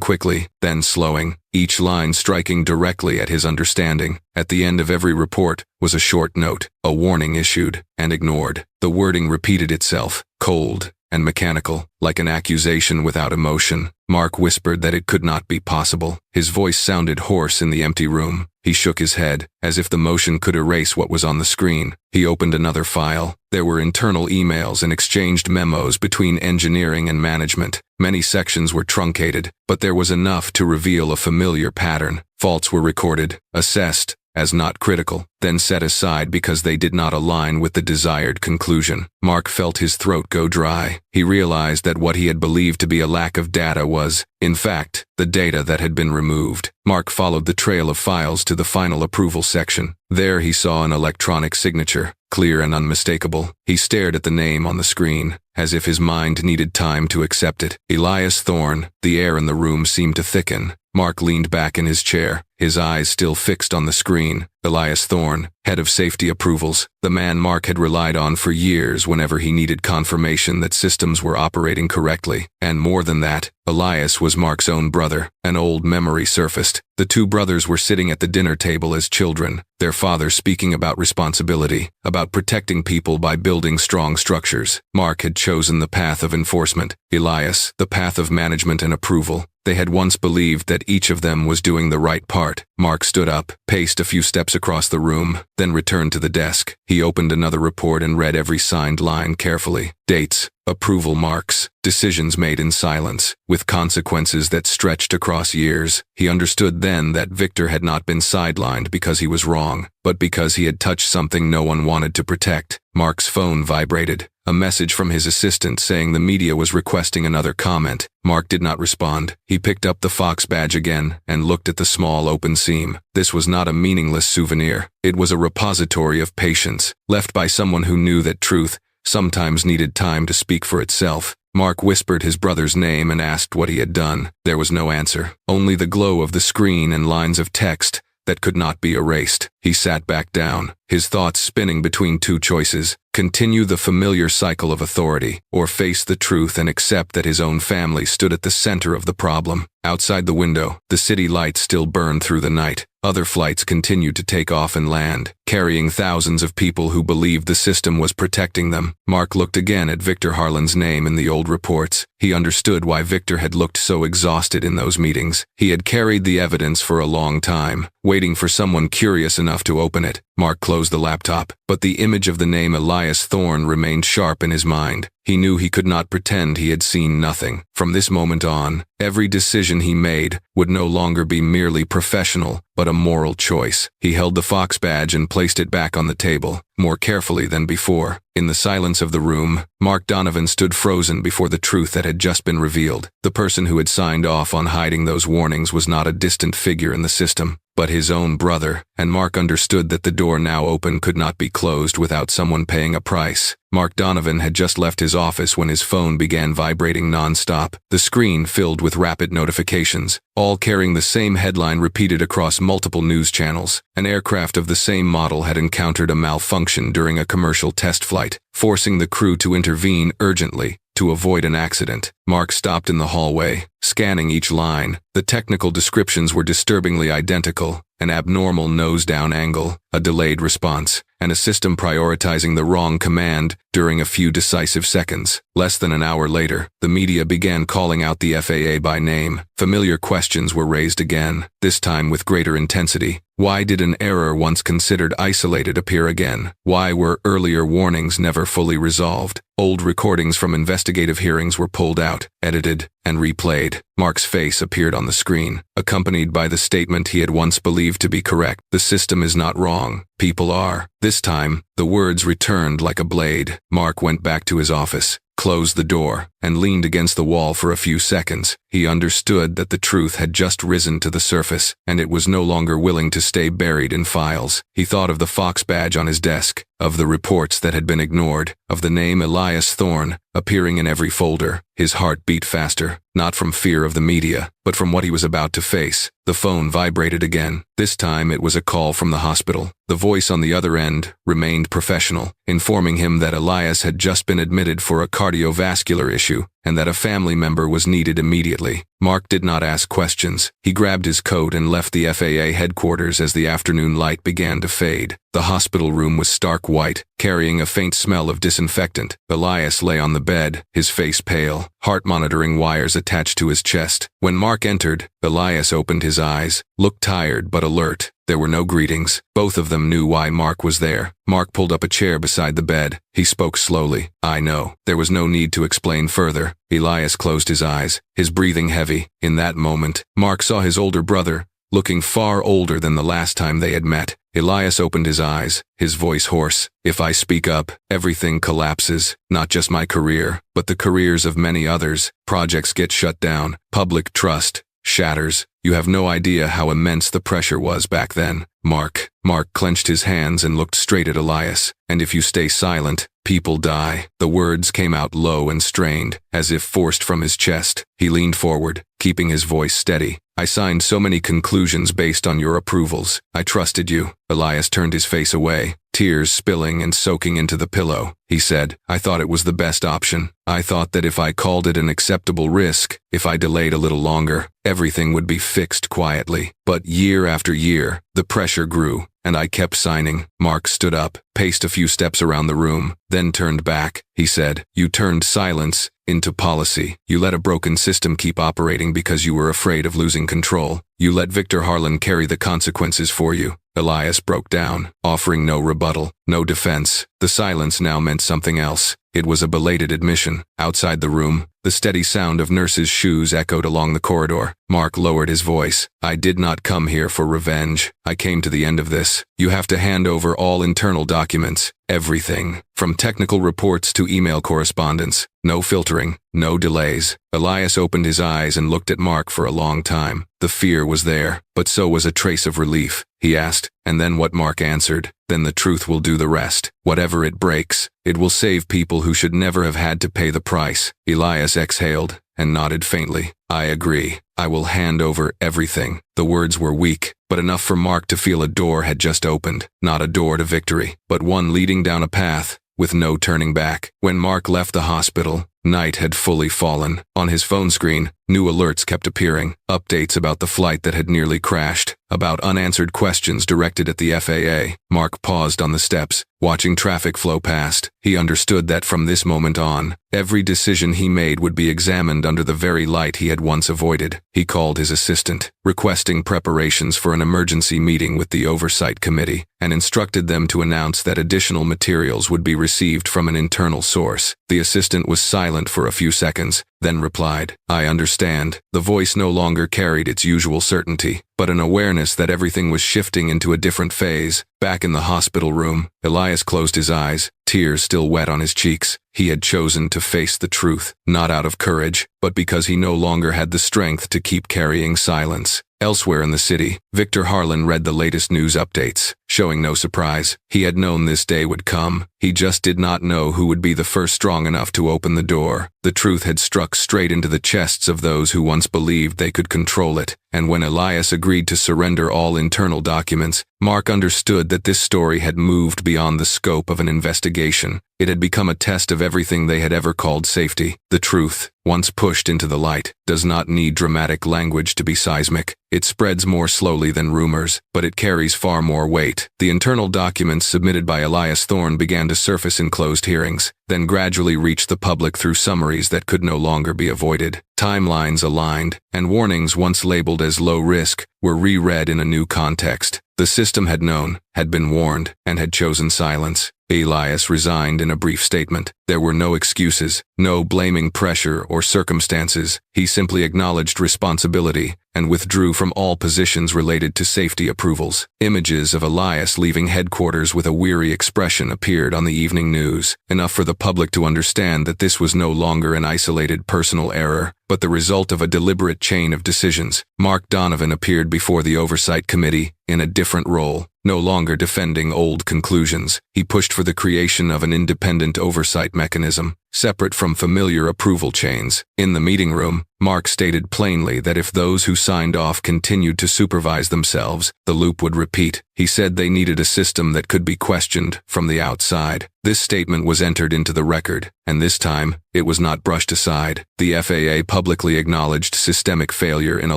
quickly, then slowing, each line striking directly at his understanding. At the end of every report was a short note, a warning issued and ignored. The wording repeated itself, cold and mechanical, like an accusation without emotion. Mark whispered that it could not be possible. His voice sounded hoarse in the empty room. He shook his head, as if the motion could erase what was on the screen. He opened another file. There were internal emails and exchanged memos between engineering and management. Many sections were truncated, but there was enough to reveal a familiar pattern. Faults were recorded, assessed, as not critical, then set aside because they did not align with the desired conclusion. Mark felt his throat go dry. He realized that what he had believed to be a lack of data was, in fact, the data that had been removed. Mark followed the trail of files to the final approval section. There he saw an electronic signature, clear and unmistakable. He stared at the name on the screen, as if his mind needed time to accept it. Elias Thorne. The air in the room seemed to thicken. Mark leaned back in his chair, his eyes still fixed on the screen. Elias Thorne, head of safety approvals, the man Mark had relied on for years whenever he needed confirmation that systems were operating correctly. And more than that, Elias was Mark's own brother. An old memory surfaced. The two brothers were sitting at the dinner table as children, their father speaking about responsibility, about protecting people by building strong structures. Mark had chosen the path of enforcement, Elias, the path of management and approval. They had once believed that each of them was doing the right part. Mark stood up, paced a few steps across the room, then returned to the desk. He opened another report and read every signed line carefully. Dates, approval marks, decisions made in silence, with consequences that stretched across years. He understood then that Victor had not been sidelined because he was wrong, but because he had touched something no one wanted to protect. Mark's phone vibrated. A message from his assistant saying the media was requesting another comment. Mark did not respond. He picked up the Fox badge again and looked at the small open seam. This was not a meaningless souvenir. It was a repository of patience, left by someone who knew that truth sometimes needed time to speak for itself. Mark whispered his brother's name and asked what he had done. There was no answer, only the glow of the screen and lines of text that could not be erased. He sat back down, his thoughts spinning between two choices: continue the familiar cycle of authority, or face the truth and accept that his own family stood at the center of the problem. Outside the window, the city lights still burned through the night. Other flights continued to take off and land, carrying thousands of people who believed the system was protecting them. Mark looked again at Victor Harlan's name in the old reports. He understood why Victor had looked so exhausted in those meetings. He had carried the evidence for a long time, waiting for someone curious enough to open it. Mark closed the laptop, but the image of the name Elias Thorne remained sharp in his mind. He knew he could not pretend he had seen nothing. From this moment on, every decision he made would no longer be merely professional, but a moral choice. He held the Fox badge and placed it back on the table, more carefully than before. In the silence of the room, Mark Donovan stood frozen before the truth that had just been revealed. The person who had signed off on hiding those warnings was not a distant figure in the system, but his own brother, and Mark understood that the door now open could not be closed without someone paying a price. Mark Donovan had just left his office when his phone began vibrating non-stop. The screen filled with rapid notifications, all carrying the same headline repeated across multiple news channels. An aircraft of the same model had encountered a malfunction during a commercial test flight, forcing the crew to intervene urgently to avoid an accident. Mark stopped in the hallway, scanning each line. The technical descriptions were disturbingly identical: an abnormal nose-down angle, a delayed response, and a system prioritizing the wrong command during a few decisive seconds. Less than an hour later, the media began calling out the FAA by name. Familiar questions were raised again, this time with greater intensity. Why did an error once considered isolated appear again? Why were earlier warnings never fully resolved? Old recordings from investigative hearings were pulled out, edited, and replayed. Mark's face appeared on the screen, accompanied by the statement he had once believed to be correct: the system is not wrong, people are. This time, the words returned like a blade. Mark went back to his office, closed the door, and leaned against the wall for a few seconds. He understood that the truth had just risen to the surface, and it was no longer willing to stay buried in files. He thought of the Fox badge on his desk, of the reports that had been ignored, of the name Elias Thorne appearing in every folder. His heart beat faster, not from fear of the media, but from what he was about to face. The phone vibrated again. This time it was a call from the hospital. The voice on the other end remained professional, informing him that Elias had just been admitted for a cardiovascular issue, and that a family member was needed immediately. Mark did not ask questions. He grabbed his coat and left the FAA headquarters as the afternoon light began to fade. The hospital room was stark white, carrying a faint smell of disinfectant. Elias lay on the bed, his face pale, heart monitoring wires attached to his chest. When Mark entered, Elias opened his eyes, looked tired but alert. There were no greetings. Both of them knew why Mark was there. Mark pulled up a chair beside the bed. He spoke slowly. "I know." There was no need to explain further. Elias closed his eyes, his breathing heavy. In that moment, Mark saw his older brother, looking far older than the last time they had met. Elias opened his eyes, his voice hoarse. If I speak up, everything collapses, not just my career, but the careers of many others. Projects get shut down, public trust shatters. You have no idea how immense the pressure was back then. Mark clenched his hands and looked straight at Elias. And if you stay silent, people die. The words came out low and strained, as if forced from his chest. He leaned forward, keeping his voice steady. I signed so many conclusions based on your approvals. I trusted you. Elias turned his face away, tears spilling and soaking into the pillow. He said, I thought it was the best option. I thought that if I called it an acceptable risk, if I delayed a little longer, everything would be fixed quietly. But year after year, the pressure grew, and I kept signing. Mark stood up, paced a few steps around the room, then turned back. He said, you turned silence into policy. You let a broken system keep operating because you were afraid of losing control. You let Victor Harlan carry the consequences for you. Elias broke down, offering no rebuttal, no defense. The silence now meant something else. It was a belated admission. Outside the room, the steady sound of nurses' shoes echoed along the corridor. Mark lowered his voice. I did not come here for revenge. I came to the end of this. You have to hand over all internal documents. Everything, from technical reports to email correspondence. No filtering, no delays. Elias opened his eyes and looked at Mark for a long time. The fear was there, but so was a trace of relief. He asked, and then what? Mark answered, then the truth will do the rest. Whatever it breaks, it will save people who should never have had to pay the price. Elias exhaled and nodded faintly. I agree. I will hand over everything. The words were weak, but enough for Mark to feel a door had just opened. Not a door to victory, but one leading down a path with no turning back. When Mark left the hospital, night had fully fallen. On his phone screen, new alerts kept appearing. Updates about the flight that had nearly crashed, about unanswered questions directed at the FAA. Mark paused on the steps, watching traffic flow past. He understood that from this moment on, every decision he made would be examined under the very light he had once avoided. He called his assistant, requesting preparations for an emergency meeting with the Oversight Committee, and instructed them to announce that additional materials would be received from an internal source. The assistant was silent for a few seconds, then replied, I understand. The voice no longer carried its usual certainty, but an awareness that everything was shifting into a different phase. Back in the hospital room, Elias closed his eyes, tears still wet on his cheeks. He had chosen to face the truth, not out of courage, but because he no longer had the strength to keep carrying silence. Elsewhere in the city, Victor Harlan read the latest news updates, showing no surprise. He had known this day would come. He just did not know who would be the first strong enough to open the door. The truth had struck straight into the chests of those who once believed they could control it, and when Elias agreed to surrender all internal documents, Mark understood that this story had moved beyond the scope of an investigation. It had become a test of everything they had ever called safety. The truth, once pushed into the light, does not need dramatic language to be seismic. It spreads more slowly than rumors, but it carries far more weight. The internal documents submitted by Elias Thorne began to surface in closed hearings, then gradually reached the public through summaries that could no longer be avoided. Timelines aligned, and warnings once labeled as low risk were reread in a new context. The system had known, had been warned, and had chosen silence. Elias resigned in a brief statement. There were no excuses, no blaming pressure or circumstances. He simply acknowledged responsibility and withdrew from all positions related to safety approvals. Images of Elias leaving headquarters with a weary expression appeared on the evening news, enough for the public to understand that this was no longer an isolated personal error, but the result of a deliberate chain of decisions. Mark Donovan appeared before the Oversight Committee in a different role. No longer defending old conclusions, he pushed for the creation of an independent oversight mechanism, separate from familiar approval chains. In the meeting room, Mark stated plainly that if those who signed off continued to supervise themselves, the loop would repeat. He said they needed a system that could be questioned from the outside. This statement was entered into the record, and this time, it was not brushed aside. The FAA publicly acknowledged systemic failure in a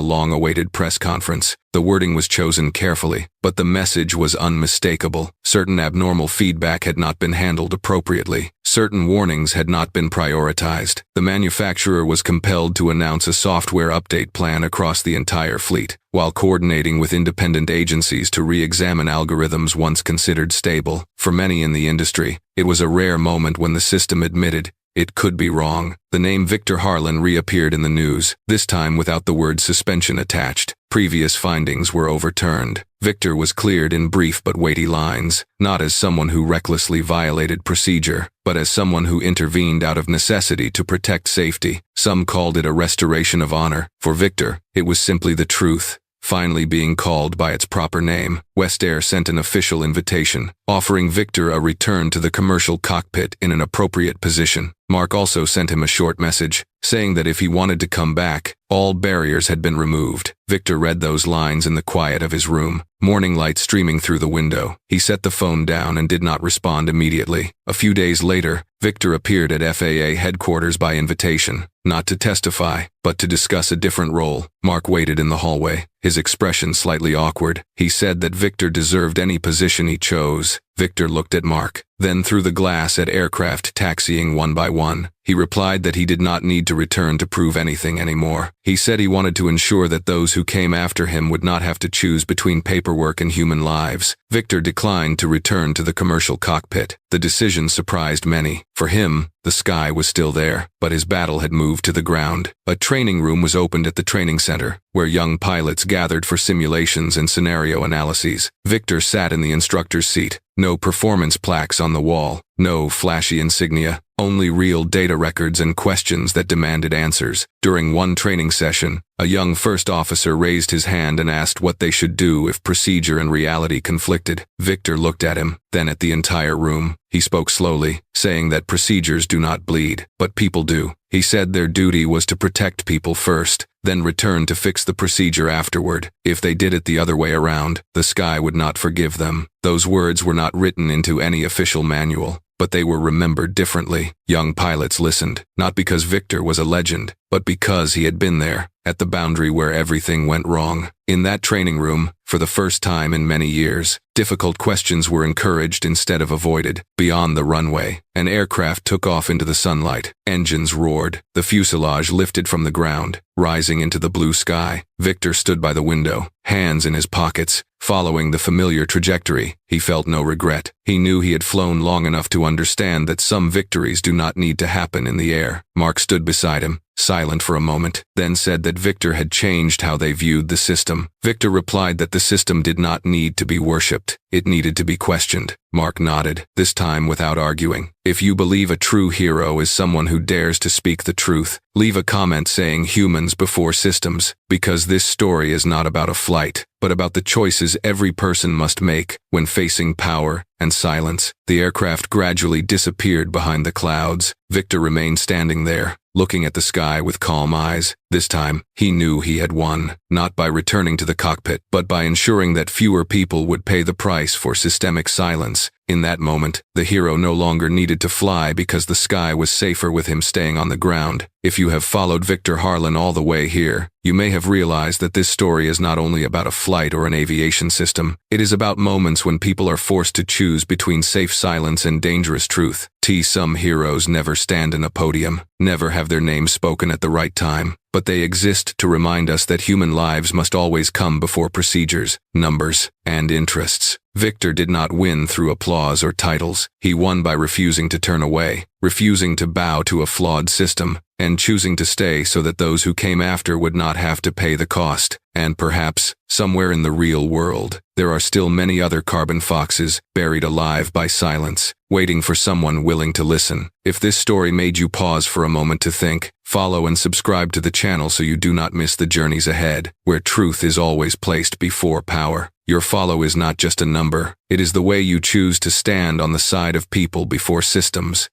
long-awaited press conference. The wording was chosen carefully, but the message was unmistakable. Certain abnormal feedback had not been handled appropriately. Certain warnings had not been prioritized. The manufacturer was compelled to announce a software update plan across the entire fleet, while coordinating with independent agencies to re-examine algorithms once considered stable. For many in the industry, it was a rare moment when the system admitted It could be wrong. The name Victor Harlan reappeared in the news, this time without the word suspension attached. Previous findings were overturned. Victor was cleared in brief but weighty lines, not as someone who recklessly violated procedure, but as someone who intervened out of necessity to protect safety. Some called it a restoration of honor. For Victor, it was simply the truth, finally being called by its proper name. West Air sent an official invitation, offering Victor a return to the commercial cockpit in an appropriate position. Mark also sent him a short message, saying that if he wanted to come back, all barriers had been removed. Victor read those lines in the quiet of his room, morning light streaming through the window. He set the phone down and did not respond immediately. A few days later, Victor appeared at FAA headquarters by invitation, not to testify, but to discuss a different role. Mark waited in the hallway, his expression slightly awkward. He said that Victor deserved any position he chose. Victor looked at Mark, then through the glass at aircraft taxiing one by one. He replied that he did not need to return to prove anything anymore. He said he wanted to ensure that those who came after him would not have to choose between paperwork and human lives. Victor declined to return to the commercial cockpit. The decision surprised many. For him, the sky was still there, but his battle had moved to the ground. A training room was opened at the training center, where young pilots gathered for simulations and scenario analyses. Victor sat in the instructor's seat. No performance plaques on the wall, no flashy insignia, only real data records and questions that demanded answers. During one training session, a young first officer raised his hand and asked what they should do if procedure and reality conflicted. Victor looked at him, then at the entire room. He spoke slowly, saying that procedures do not bleed, but people do. He said their duty was to protect people first, then return to fix the procedure afterward. If they did it the other way around, the sky would not forgive them. Those words were not written into any official manual, but they were remembered differently. Young pilots listened, not because Victor was a legend, but because he had been there, at the boundary where everything went wrong. In that training room, for the first time in many years, difficult questions were encouraged instead of avoided. Beyond the runway, an aircraft took off into the sunlight. Engines roared. The fuselage lifted from the ground, rising into the blue sky. Victor stood by the window, hands in his pockets, following the familiar trajectory. He felt no regret. He knew he had flown long enough to understand that some victories do not need to happen in the air. Mark stood beside him, silent for a moment, then said that Victor had changed how they viewed the system. Victor replied that the system did not need to be worshipped. It needed to be questioned. Mark nodded, this time without arguing. If you believe a true hero is someone who dares to speak the truth, leave a comment saying humans before systems, because this story is not about a flight, but about the choices every person must make when facing power and silence. The aircraft gradually disappeared behind the clouds. Victor remained standing there, looking at the sky with calm eyes. This time, he knew he had won, not by returning to the cockpit, but by ensuring that fewer people would pay the price for systemic silence. In that moment, the hero no longer needed to fly because the sky was safer with him staying on the ground. If you have followed Victor Harlan all the way here, you may have realized that this story is not only about a flight or an aviation system. It is about moments when people are forced to choose between safe silence and dangerous truth. Some heroes never stand in a podium, never have their names spoken at the right time, but they exist to remind us that human lives must always come before procedures, numbers, and interests. Victor did not win through applause or titles. He won by refusing to turn away, refusing to bow to a flawed system, and choosing to stay so that those who came after would not have to pay the cost. And perhaps, somewhere in the real world, there are still many other carbon foxes, buried alive by silence, waiting for someone willing to listen. If this story made you pause for a moment to think, follow and subscribe to the channel so you do not miss the journeys ahead, where truth is always placed before power. Your follow is not just a number, it is the way you choose to stand on the side of people before systems.